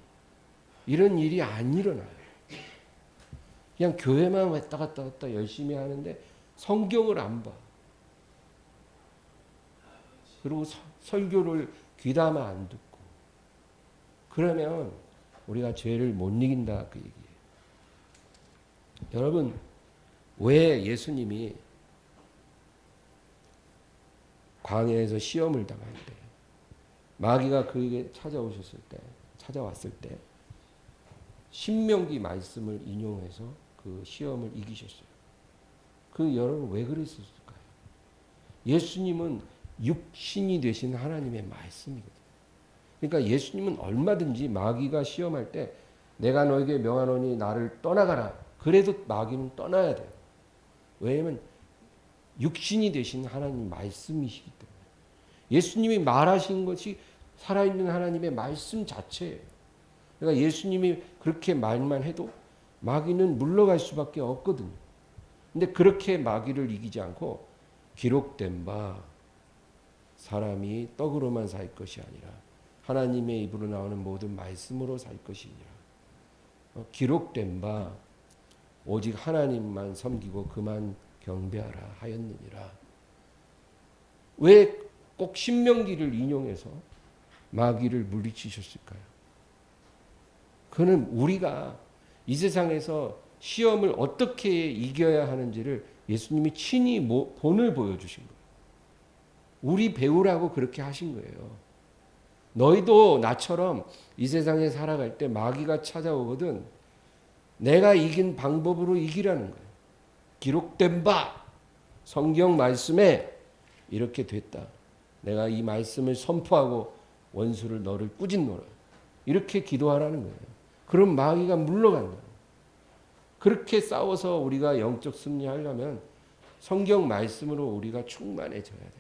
이런 일이 안 일어나요. 그냥 교회만 왔다 갔다 열심히 하는데 성경을 안 봐. 그리고 설교를 귀담아 안 듣고. 그러면 우리가 죄를 못 이긴다 그 얘기예요. 여러분 왜 예수님이 광야에서 시험을 당할 때 마귀가 그에게 찾아왔을 때 신명기 말씀을 인용해서 그 시험을 이기셨어요. 그 여러분 왜 그랬을까요? 예수님은 육신이 되신 하나님의 말씀이거든요. 그러니까 예수님은 얼마든지 마귀가 시험할 때 내가 너에게 명하노니 나를 떠나가라. 그래도 마귀는 떠나야 돼요. 왜냐하면 육신이 되신 하나님 말씀이시기 때문에. 예수님이 말하신 것이 살아있는 하나님의 말씀 자체예요. 그러니까 예수님이 그렇게 말만 해도 마귀는 물러갈 수밖에 없거든요. 근데 그렇게 마귀를 이기지 않고 기록된 바 사람이 떡으로만 살 것이 아니라 하나님의 입으로 나오는 모든 말씀으로 살 것이니라. 기록된 바 오직 하나님만 섬기고 그만 경배하라 하였느니라. 왜 꼭 신명기를 인용해서 마귀를 물리치셨을까요? 그는 우리가 이 세상에서 시험을 어떻게 이겨야 하는지를 예수님이 친히 본을 보여주신 거예요. 우리 배우라고 그렇게 하신 거예요. 너희도 나처럼 이 세상에 살아갈 때 마귀가 찾아오거든 내가 이긴 방법으로 이기라는 거예요. 기록된 바 성경 말씀에 이렇게 됐다. 내가 이 말씀을 선포하고 원수를 너를 꾸짖노라. 이렇게 기도하라는 거예요. 그럼 마귀가 물러간다. 그렇게 싸워서 우리가 영적 승리하려면 성경 말씀으로 우리가 충만해져야 돼요.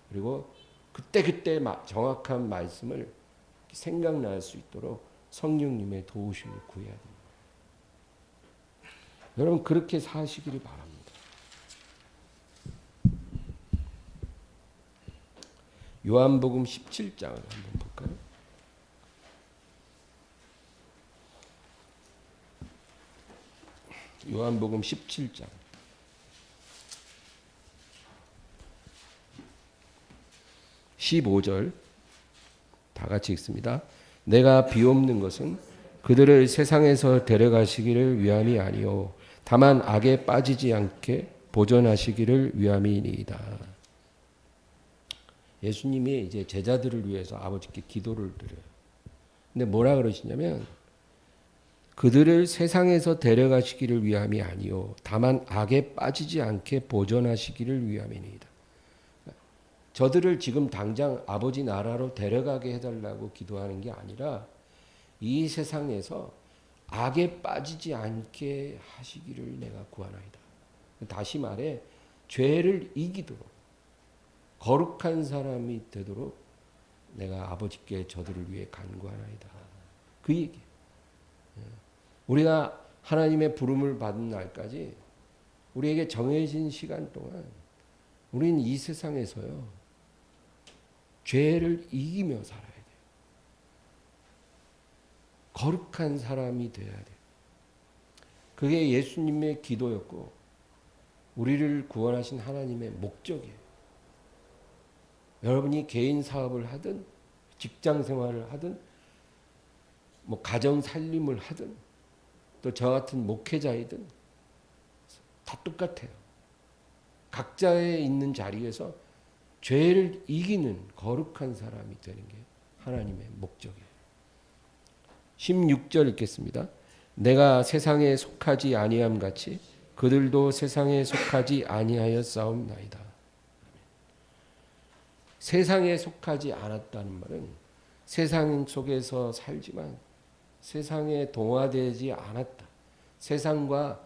그리고 그때그때 정확한 말씀을 생각날 수 있도록 성령님의 도우심을 구해야 됩니다. 여러분 그렇게 사시기를 바랍니다. 요한복음 17장을 한번 볼까요? 요한복음 17장 15절 다 같이 읽습니다. 내가 비옵는 것은 그들을 세상에서 데려가시기를 위함이 아니요 다만 악에 빠지지 않게 보존하시기를 위함이니이다. 예수님이 이제 제자들을 위해서 아버지께 기도를 드려요. 근데 뭐라 그러시냐면 그들을 세상에서 데려가시기를 위함이 아니요 다만 악에 빠지지 않게 보존하시기를 위함이니이다. 저들을 지금 당장 아버지 나라로 데려가게 해달라고 기도하는 게 아니라 이 세상에서 악에 빠지지 않게 하시기를 내가 구하나이다. 다시 말해 죄를 이기도록 거룩한 사람이 되도록 내가 아버지께 저들을 위해 간구하나이다. 그 얘기. 우리가 하나님의 부름을 받은 날까지 우리에게 정해진 시간 동안 우리는 이 세상에서요 죄를 이기며 살아야 돼요. 거룩한 사람이 돼야 돼요. 그게 예수님의 기도였고 우리를 구원하신 하나님의 목적이에요. 여러분이 개인 사업을 하든 직장 생활을 하든 뭐 가정 살림을 하든 또 저 같은 목회자이든 다 똑같아요. 각자의 있는 자리에서 죄를 이기는 거룩한 사람이 되는 게 하나님의 목적이에요. 16절 읽겠습니다. 내가 세상에 속하지 아니함 같이 그들도 세상에 속하지 아니하였사옵나이다. 세상에 속하지 않았다는 말은 세상 속에서 살지만 세상에 동화되지 않았다. 세상과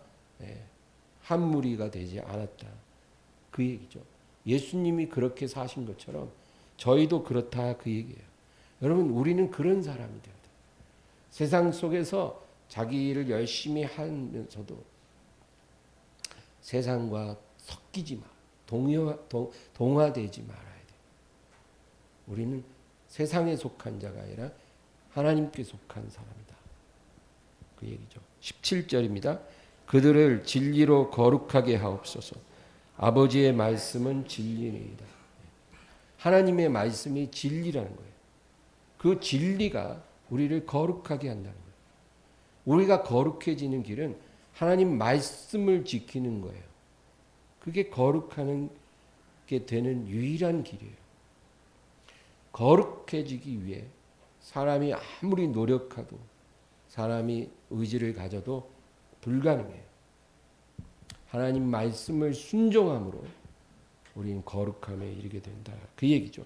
한 무리가 되지 않았다. 그 얘기죠. 예수님이 그렇게 사신 것처럼 저희도 그렇다 그 얘기예요. 여러분 우리는 그런 사람이 되어야 돼요. 세상 속에서 자기 일을 열심히 하면서도 세상과 섞이지 마. 동화되지 말아야 돼요. 우리는 세상에 속한 자가 아니라 하나님께 속한 사람이다. 그 얘기죠. 17절입니다. 그들을 진리로 거룩하게 하옵소서. 아버지의 말씀은 진리니이다. 하나님의 말씀이 진리라는 거예요. 그 진리가 우리를 거룩하게 한다는 거예요. 우리가 거룩해지는 길은 하나님 말씀을 지키는 거예요. 그게 거룩하는 게 되는 유일한 길이에요. 거룩해지기 위해 사람이 아무리 노력하고 사람이 의지를 가져도 불가능해요. 하나님 말씀을 순종함으로 우리는 거룩함에 이르게 된다. 그 얘기죠.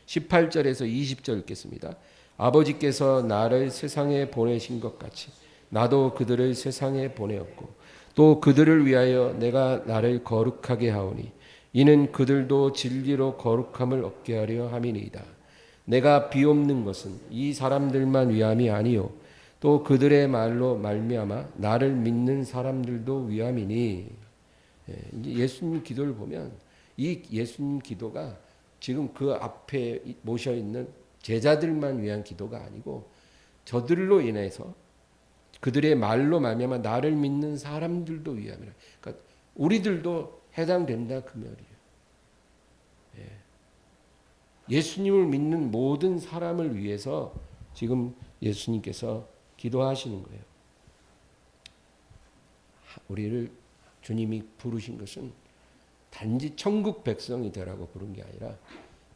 18절에서 20절 읽겠습니다. 아버지께서 나를 세상에 보내신 것 같이 나도 그들을 세상에 보내었고 또 그들을 위하여 내가 나를 거룩하게 하오니 이는 그들도 진리로 거룩함을 얻게 하려 함이니이다. 내가 비옵는 것은 이 사람들만 위함이 아니요 또 그들의 말로 말미암아 나를 믿는 사람들도 위함이니. 예수님 기도를 보면 이 예수님 기도가 지금 그 앞에 모셔 있는 제자들만 위한 기도가 아니고 저들로 인해서 그들의 말로 말미암아 나를 믿는 사람들도 위함이라. 그러니까 우리들도 해당된다 그 말이에요. 예수님을 믿는 모든 사람을 위해서 지금 예수님께서 기도하시는 거예요. 우리를 주님이 부르신 것은 단지 천국 백성이 되라고 부른 게 아니라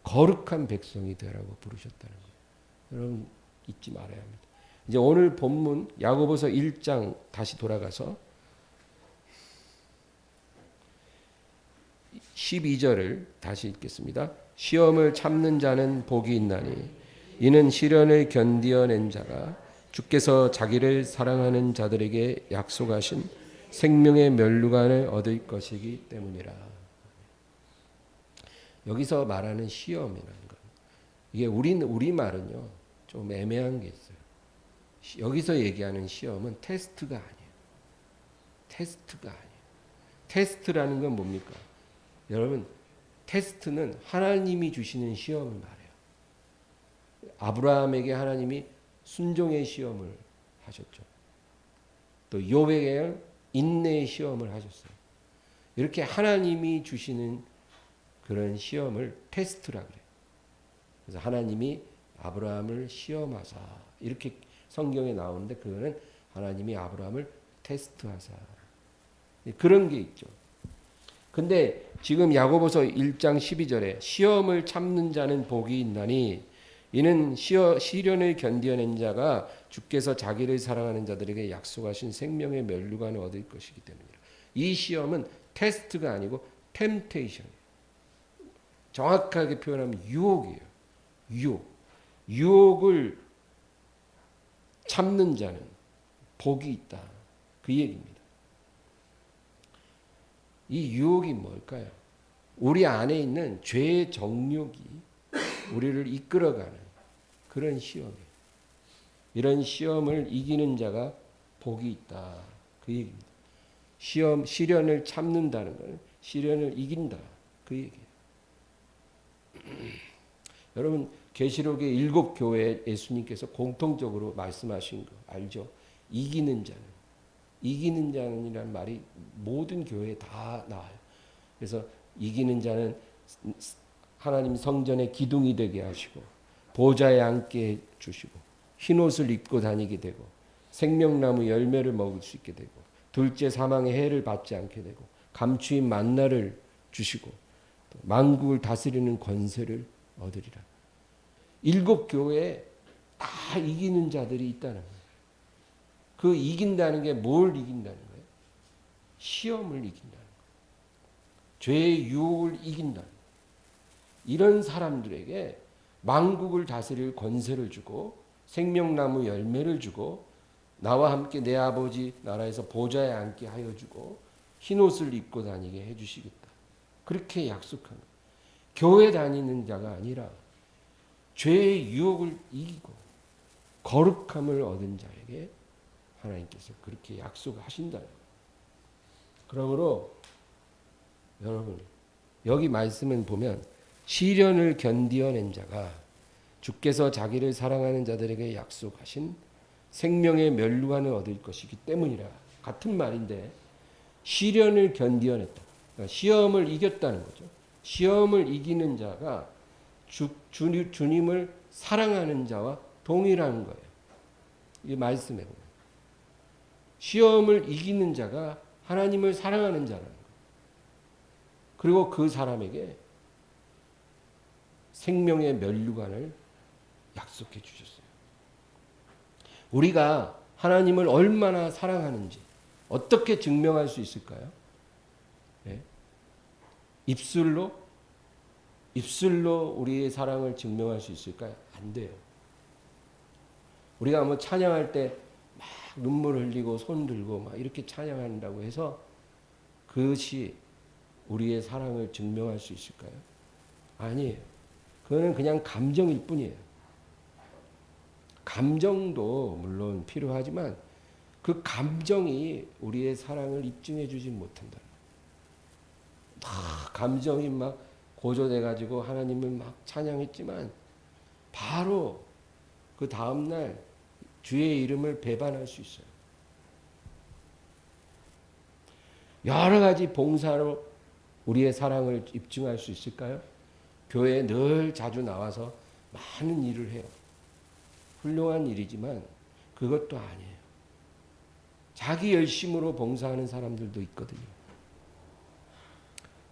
거룩한 백성이 되라고 부르셨다는 거예요. 여러분 잊지 말아야 합니다. 이제 오늘 본문 야고보서 1장 다시 돌아가서 12절을 다시 읽겠습니다. 시험을 참는 자는 복이 있나니 이는 시련을 견디어낸 자가 주께서 자기를 사랑하는 자들에게 약속하신 생명의 면류관을 얻을 것이기 때문이라. 여기서 말하는 시험이라는 것, 이게 우리 말은요 좀 애매한 게 있어요. 여기서 얘기하는 시험은 테스트가 아니에요. 테스트가 아니에요. 테스트라는 건 뭡니까? 여러분 테스트는 하나님이 주시는 시험을 말해요. 아브라함에게 하나님이 순종의 시험을 하셨죠. 또 욥에게 인내의 시험을 하셨어요. 이렇게 하나님이 주시는 그런 시험을 테스트라 그래요. 그래서 하나님이 아브라함을 시험하사 이렇게 성경에 나오는데 그거는 하나님이 아브라함을 테스트하사 그런 게 있죠. 근데 지금 야고보서 1장 12절에 시험을 참는 자는 복이 있나니 이는 시련을 견뎌낸 자가 주께서 자기를 사랑하는 자들에게 약속하신 생명의 면류관을 얻을 것이기 때문이라. 이 시험은 테스트가 아니고 템테이션이에요. 정확하게 표현하면 유혹이에요. 유혹을 참는 자는 복이 있다. 그 얘기입니다. 이 유혹이 뭘까요? 우리 안에 있는 죄의 정욕이 우리를 이끌어가는 그런 시험이에요. 이런 시험을 이기는 자가 복이 있다. 그 얘기입니다. 시련을 참는다는 것은 시련을 이긴다. 그 얘기예요. 여러분 계시록의 7교회에 예수님께서 공통적으로 말씀하신 거 알죠? 이기는 자는이라는 말이 모든 교회에 다 나와요. 그래서 이기는 자는 하나님 성전의 기둥이 되게 하시고 보좌에 앉게 해 주시고 흰옷을 입고 다니게 되고 생명나무 열매를 먹을 수 있게 되고 둘째 사망의 해를 받지 않게 되고 감추인 만나를 주시고 또 만국을 다스리는 권세를 얻으리라. 7교회에 다 이기는 자들이 있다는 거예요. 그 이긴다는 게 뭘 이긴다는 거예요? 시험을 이긴다는 거예요. 죄의 유혹을 이긴다는 거예요. 이런 사람들에게 만국을 다스릴 권세를 주고 생명나무 열매를 주고 나와 함께 내 아버지 나라에서 보좌에 앉게 하여 주고 흰옷을 입고 다니게 해 주시겠다. 그렇게 약속한 거예요. 교회 다니는 자가 아니라 죄의 유혹을 이기고 거룩함을 얻은 자에게 하나님께서 그렇게 약속하신다는 거예요. 그러므로 여러분 여기 말씀을 보면 시련을 견디어낸 자가 주께서 자기를 사랑하는 자들에게 약속하신 생명의 멸류관을 얻을 것이기 때문이라. 같은 말인데 시련을 견디어냈다. 그러니까 시험을 이겼다는 거죠. 시험을 이기는 자가 주님을 사랑하는 자와 동일한 거예요. 이 말씀에 보면 시험을 이기는 자가 하나님을 사랑하는 자라는 거예요. 그리고 그 사람에게 생명의 멸류관을 약속해 주셨어요. 우리가 하나님을 얼마나 사랑하는지 어떻게 증명할 수 있을까요? 네? 입술로 우리의 사랑을 증명할 수 있을까요? 안 돼요. 우리가 뭐 찬양할 때 막 눈물 흘리고 손 들고 막 이렇게 찬양한다고 해서 그것이 우리의 사랑을 증명할 수 있을까요? 아니에요. 그거는 그냥 감정일 뿐이에요. 감정도 물론 필요하지만 그 감정이 우리의 사랑을 입증해 주지 못한다. 감정이 막 고조돼 가지고 하나님을 막 찬양했지만 바로 그 다음 날 주의 이름을 배반할 수 있어요. 여러 가지 봉사로 우리의 사랑을 입증할 수 있을까요? 교회에 늘 자주 나와서 많은 일을 해요. 훌륭한 일이지만 그것도 아니에요. 자기 열심으로 봉사하는 사람들도 있거든요.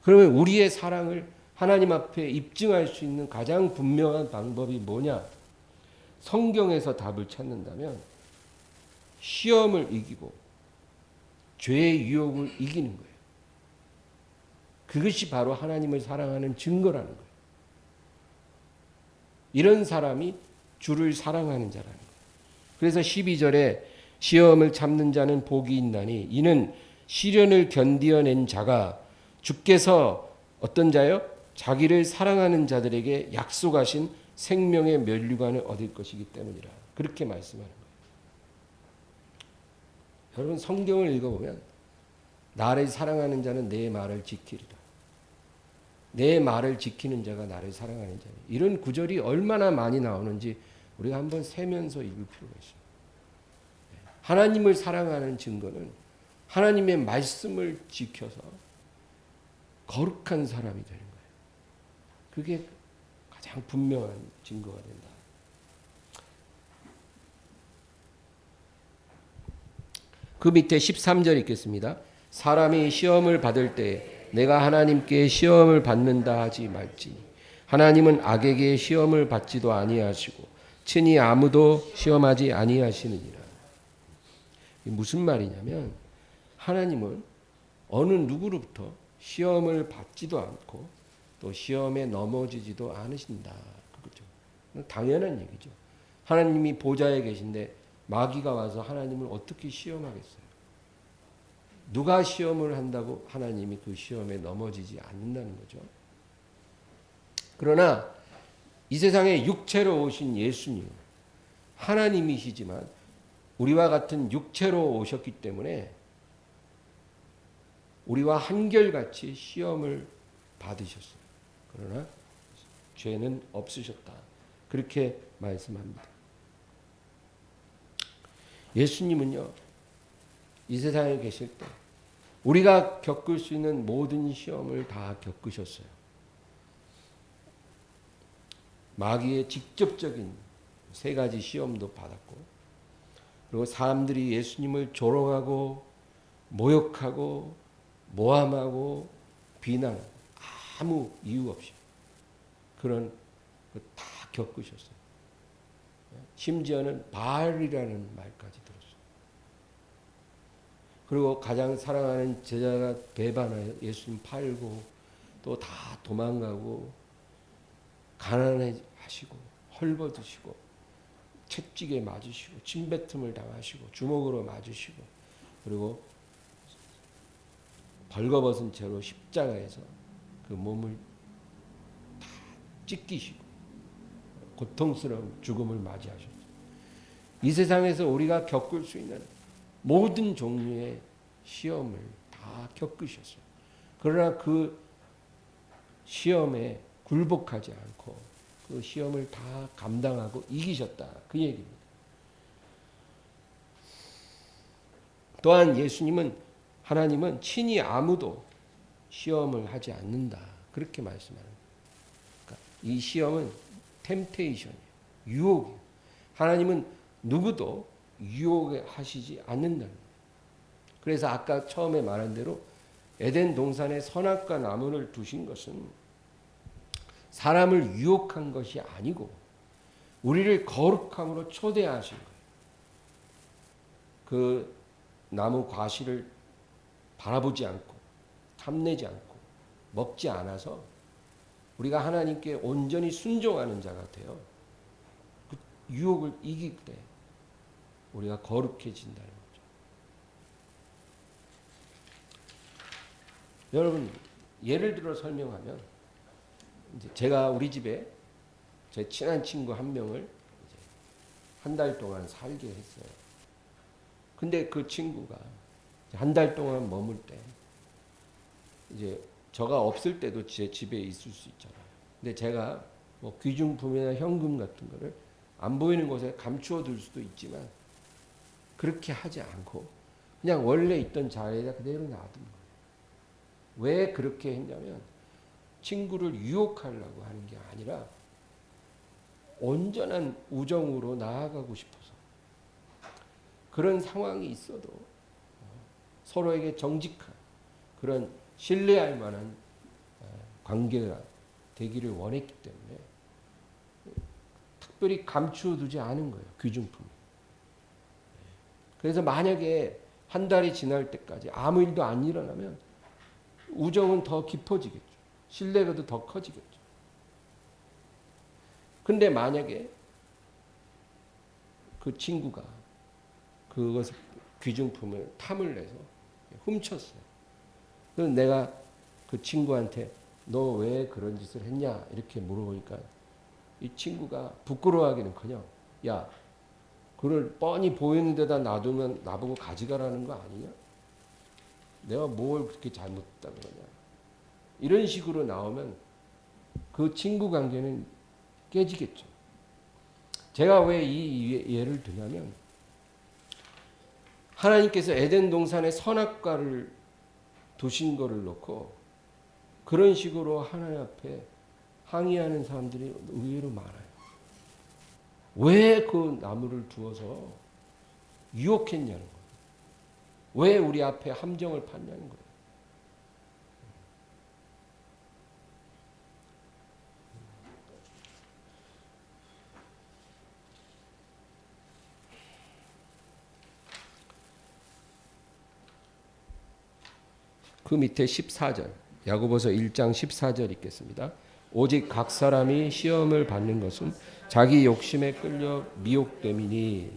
그러면 우리의 사랑을 하나님 앞에 입증할 수 있는 가장 분명한 방법이 뭐냐? 성경에서 답을 찾는다면 시험을 이기고 죄의 유혹을 이기는 거예요. 그것이 바로 하나님을 사랑하는 증거라는 거예요. 이런 사람이 주를 사랑하는 자라는 거예요. 그래서 12절에 시험을 참는 자는 복이 있나니 이는 시련을 견디어낸 자가 주께서 어떤 자요? 자기를 사랑하는 자들에게 약속하신 생명의 멸류관을 얻을 것이기 때문이라. 그렇게 말씀하는 거예요. 여러분 성경을 읽어보면 나를 사랑하는 자는 내 말을 지키리라. 내 말을 지키는 자가 나를 사랑하는 자니. 이런 구절이 얼마나 많이 나오는지 우리가 한번 세면서 읽을 필요가 있어요. 하나님을 사랑하는 증거는 하나님의 말씀을 지켜서 거룩한 사람이 되는 거예요. 그게 가장 분명한 증거가 된다. 그 밑에 13절 읽겠습니다. 사람이 시험을 받을 때 내가 하나님께 시험을 받는다 하지 말지니 하나님은 악에게 시험을 받지도 아니하시고 친히 아무도 시험하지 아니하시느니라. 무슨 말이냐면 하나님은 어느 누구로부터 시험을 받지도 않고 또 시험에 넘어지지도 않으신다. 그거죠. 당연한 얘기죠. 하나님이 보좌에 계신데 마귀가 와서 하나님을 어떻게 시험하겠어요? 누가 시험을 한다고 하나님이 그 시험에 넘어지지 않는다는 거죠. 그러나 이 세상에 육체로 오신 예수님, 하나님이시지만 우리와 같은 육체로 오셨기 때문에 우리와 한결같이 시험을 받으셨어요. 그러나 죄는 없으셨다. 그렇게 말씀합니다. 예수님은요, 이 세상에 계실 때 우리가 겪을 수 있는 모든 시험을 다 겪으셨어요. 마귀의 직접적인 세 가지 시험도 받았고, 그리고 사람들이 예수님을 조롱하고 모욕하고 모함하고 비난, 아무 이유 없이 그런 거 다 겪으셨어요. 심지어는 바알이라는 말까지 들었어요. 그리고 가장 사랑하는 제자가 배반하여 예수님 팔고 또 다 도망가고 가난해하시고 헐벗으시고 채찍에 맞으시고 침뱉음을 당하시고 주먹으로 맞으시고 그리고 벌거벗은 채로 십자가에서 그 몸을 다 찢기시고 고통스러운 죽음을 맞이하셨어요. 이 세상에서 우리가 겪을 수 있는 모든 종류의 시험을 다 겪으셨어요. 그러나 그 시험에 굴복하지 않고 그 시험을 다 감당하고 이기셨다. 그 얘기입니다. 또한 하나님은 친히 아무도 시험을 하지 않는다. 그렇게 말씀하는 거예요. 그러니까 이 시험은 템테이션이에요. 유혹이에요. 하나님은 누구도 유혹하시지 않는다는 거예요. 그래서 아까 처음에 말한 대로 에덴 동산에 선악과 나무를 두신 것은 사람을 유혹한 것이 아니고 우리를 거룩함으로 초대하신 거예요. 그 나무 과실을 바라보지 않고 탐내지 않고 먹지 않아서 우리가 하나님께 온전히 순종하는 자가 되어 그 유혹을 이길 때 우리가 거룩해진다는 거죠. 여러분, 예를 들어 설명하면 이제 제가 우리 집에 제 친한 친구 한 명을 한 달 동안 살게 했어요. 근데 그 친구가 한 달 동안 머물 때 이제 저가 없을 때도 제 집에 있을 수 있잖아요. 근데 제가 뭐 귀중품이나 현금 같은 거를 안 보이는 곳에 감추어 둘 수도 있지만 그렇게 하지 않고 그냥 원래 있던 자리에다 그대로 놔둔 거예요. 왜 그렇게 했냐면 친구를 유혹하려고 하는 게 아니라 온전한 우정으로 나아가고 싶어서. 그런 상황이 있어도 서로에게 정직한 그런 신뢰할 만한 관계가 되기를 원했기 때문에 특별히 감추어두지 않은 거예요. 귀중품이. 그래서 만약에 한 달이 지날 때까지 아무 일도 안 일어나면 우정은 더 깊어지겠죠. 신뢰가 더 커지겠죠. 근데 만약에 그 친구가 그것을 귀중품을 탐을 내서 훔쳤어요. 그래서 내가 그 친구한테 너 왜 그런 짓을 했냐 이렇게 물어보니까 이 친구가 부끄러워하기는커녕 야 그걸 뻔히 보이는 데다 놔두면 나보고 가져가라는 거 아니냐? 내가 뭘 그렇게 잘못했다 그러냐? 이런 식으로 나오면 그 친구 관계는 깨지겠죠. 제가 왜 이 예를 드냐면 하나님께서 에덴 동산에 선악과를 두신 거를 놓고 그런 식으로 하나님 앞에 항의하는 사람들이 의외로 많아요. 왜 그 나무를 두어서 유혹했냐는 거예요. 왜 우리 앞에 함정을 팠냐는 거예요. 그 밑에 14절 야고보서 1장 14절 읽겠습니다. 오직 각 사람이 시험을 받는 것은 자기 욕심에 끌려 미혹됨이니.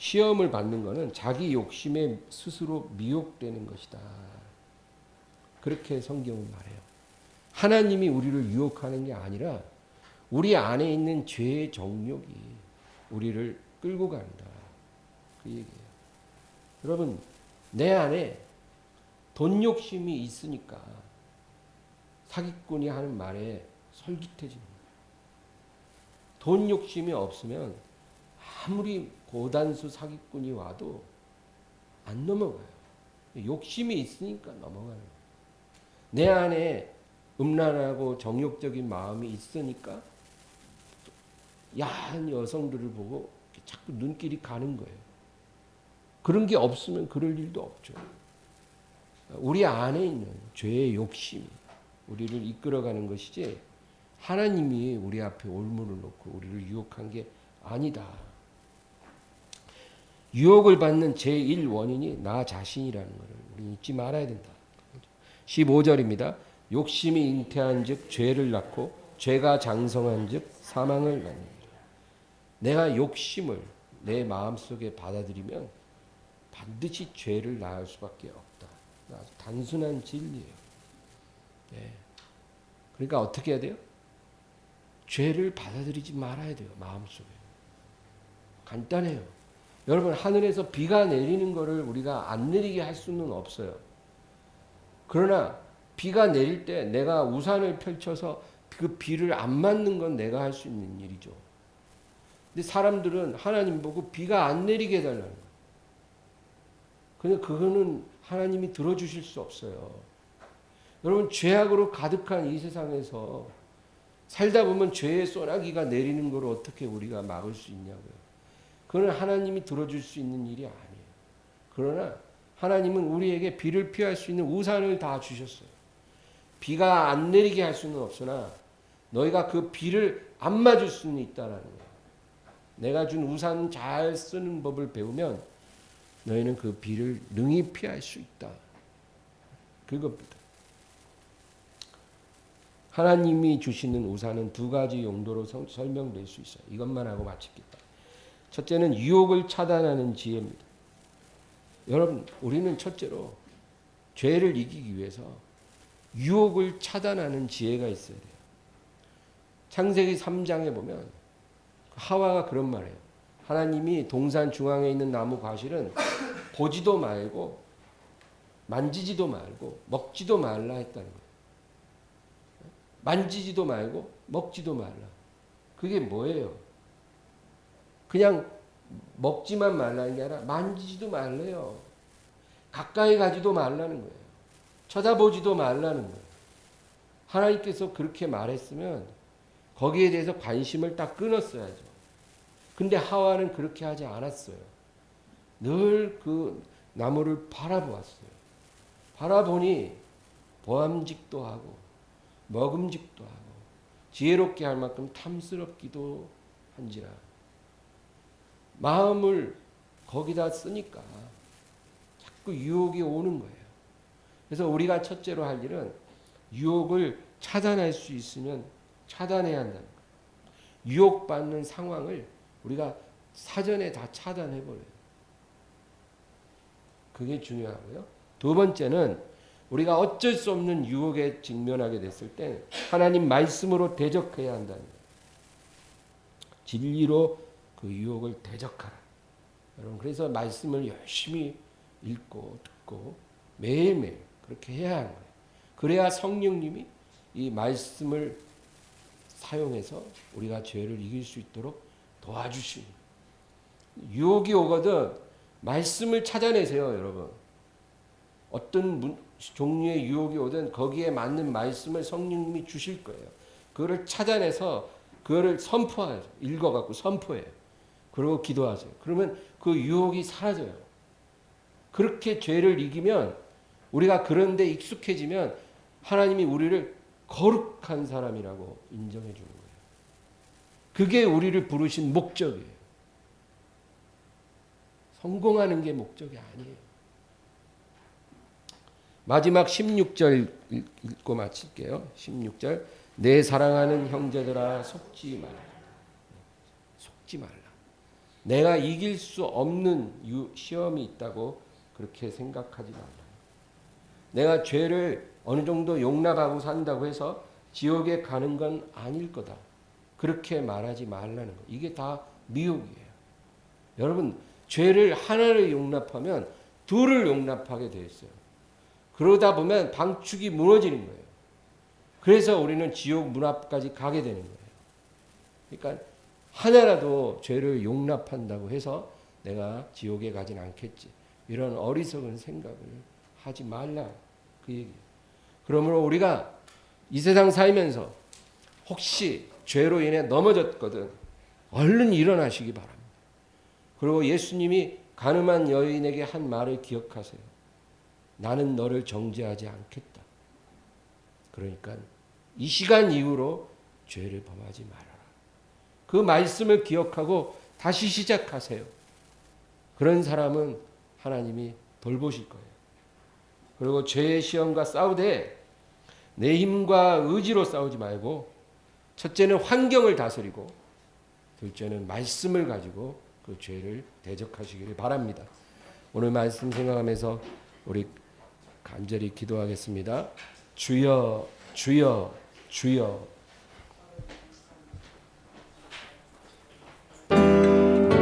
시험을 받는 것은 자기 욕심에 스스로 미혹되는 것이다. 그렇게 성경은 말해요. 하나님이 우리를 유혹하는 게 아니라 우리 안에 있는 죄의 정욕이 우리를 끌고 간다. 그 얘기예요. 여러분, 내 안에 돈 욕심이 있으니까 사기꾼이 하는 말에 솔깃해지는 거예요. 돈 욕심이 없으면 아무리 고단수 사기꾼이 와도 안 넘어가요. 욕심이 있으니까 넘어가는 거예요. 내 안에 음란하고 정욕적인 마음이 있으니까 야한 여성들을 보고 자꾸 눈길이 가는 거예요. 그런 게 없으면 그럴 일도 없죠. 우리 안에 있는 죄의 욕심이 우리를 이끌어가는 것이지 하나님이 우리 앞에 올무를 놓고 우리를 유혹한 게 아니다. 유혹을 받는 제1 원인이 나 자신이라는 것을 우리 잊지 말아야 된다. 15절입니다. 욕심이 잉태한 즉 죄를 낳고 죄가 장성한 즉 사망을 낳느니라. 내가 욕심을 내 마음속에 받아들이면 반드시 죄를 낳을 수밖에 없다. 아주 단순한 진리예요. 네. 그러니까 어떻게 해야 돼요? 죄를 받아들이지 말아야 돼요. 마음속에. 간단해요. 여러분, 하늘에서 비가 내리는 것을 우리가 안 내리게 할 수는 없어요. 그러나 비가 내릴 때 내가 우산을 펼쳐서 그 비를 안 맞는 건 내가 할 수 있는 일이죠. 근데 사람들은 하나님 보고 비가 안 내리게 해달라는 거예요. 근데 그거는 하나님이 들어주실 수 없어요. 여러분, 죄악으로 가득한 이 세상에서 살다 보면 죄의 소나기가 내리는 걸 어떻게 우리가 막을 수 있냐고요. 그건 하나님이 들어줄 수 있는 일이 아니에요. 그러나 하나님은 우리에게 비를 피할 수 있는 우산을 다 주셨어요. 비가 안 내리게 할 수는 없으나 너희가 그 비를 안 맞을 수는 있다라는 거예요. 내가 준 우산 잘 쓰는 법을 배우면 너희는 그 비를 능히 피할 수 있다. 그겁니다. 하나님이 주시는 우산은 두 가지 용도로 설명될 수 있어요. 이것만 하고 마치겠다. 첫째는 유혹을 차단하는 지혜입니다. 여러분, 우리는 첫째로 죄를 이기기 위해서 유혹을 차단하는 지혜가 있어야 돼요. 창세기 3장에 보면 하와가 그런 말이에요. 하나님이 동산 중앙에 있는 나무 과실은 보지도 말고 만지지도 말고 먹지도 말라 했다는 거예요. 만지지도 말고 먹지도 말라. 그게 뭐예요? 그냥 먹지만 말라는 게 아니라 만지지도 말래요. 가까이 가지도 말라는 거예요. 쳐다보지도 말라는 거예요. 하나님께서 그렇게 말했으면 거기에 대해서 관심을 딱 끊었어야죠. 근데 하와는 그렇게 하지 않았어요. 늘 그 나무를 바라보았어요. 바라보니 보암직도 하고 먹음직도 하고 지혜롭게 할 만큼 탐스럽기도 한지라. 마음을 거기다 쓰니까 자꾸 유혹이 오는 거예요. 그래서 우리가 첫째로 할 일은 유혹을 차단할 수 있으면 차단해야 한다는 거예요. 유혹받는 상황을 우리가 사전에 다 차단해버려요. 그게 중요하고요. 두 번째는 우리가 어쩔 수 없는 유혹에 직면하게 됐을 때 하나님 말씀으로 대적해야 한다는 거예요. 진리로 그 유혹을 대적하라. 여러분, 그래서 말씀을 열심히 읽고 듣고 매일매일 그렇게 해야 하는 거예요. 그래야 성령님이 이 말씀을 사용해서 우리가 죄를 이길 수 있도록 도와주시는 거예요. 유혹이 오거든 말씀을 찾아내세요, 여러분. 어떤 종류의 유혹이 오든 거기에 맞는 말씀을 성령님이 주실 거예요. 그거를 찾아내서 그거를 선포하세요. 읽어갖고 선포해요. 그리고 기도하세요. 그러면 그 유혹이 사라져요. 그렇게 죄를 이기면 우리가 그런 데 익숙해지면 하나님이 우리를 거룩한 사람이라고 인정해 주는 거예요. 그게 우리를 부르신 목적이에요. 성공하는 게 목적이 아니에요. 마지막 16절 읽고 마칠게요. 16절. 내 사랑하는 형제들아 속지 말라. 속지 말라. 내가 이길 수 없는 시험이 있다고 그렇게 생각하지 말라. 내가 죄를 어느 정도 용납하고 산다고 해서 지옥에 가는 건 아닐 거다. 그렇게 말하지 말라는 거. 이게 다 미혹이에요. 여러분, 죄를 하나를 용납하면 둘을 용납하게 돼 있어요. 그러다 보면 방축이 무너지는 거예요. 그래서 우리는 지옥 문 앞까지 가게 되는 거예요. 그러니까 하나라도 죄를 용납한다고 해서 내가 지옥에 가진 않겠지. 이런 어리석은 생각을 하지 말라. 그 얘기예요. 그러므로 우리가 이 세상 살면서 혹시 죄로 인해 넘어졌거든 얼른 일어나시기 바랍니다. 그리고 예수님이 가늠한 여인에게 한 말을 기억하세요. 나는 너를 정죄하지 않겠다. 그러니까 이 시간 이후로 죄를 범하지 말아라. 그 말씀을 기억하고 다시 시작하세요. 그런 사람은 하나님이 돌보실 거예요. 그리고 죄의 시험과 싸우되 내 힘과 의지로 싸우지 말고 첫째는 환경을 다스리고 둘째는 말씀을 가지고 그 죄를 대적하시기를 바랍니다. 오늘 말씀 생각하면서 우리 간절히 기도하겠습니다. 주여 주여 주여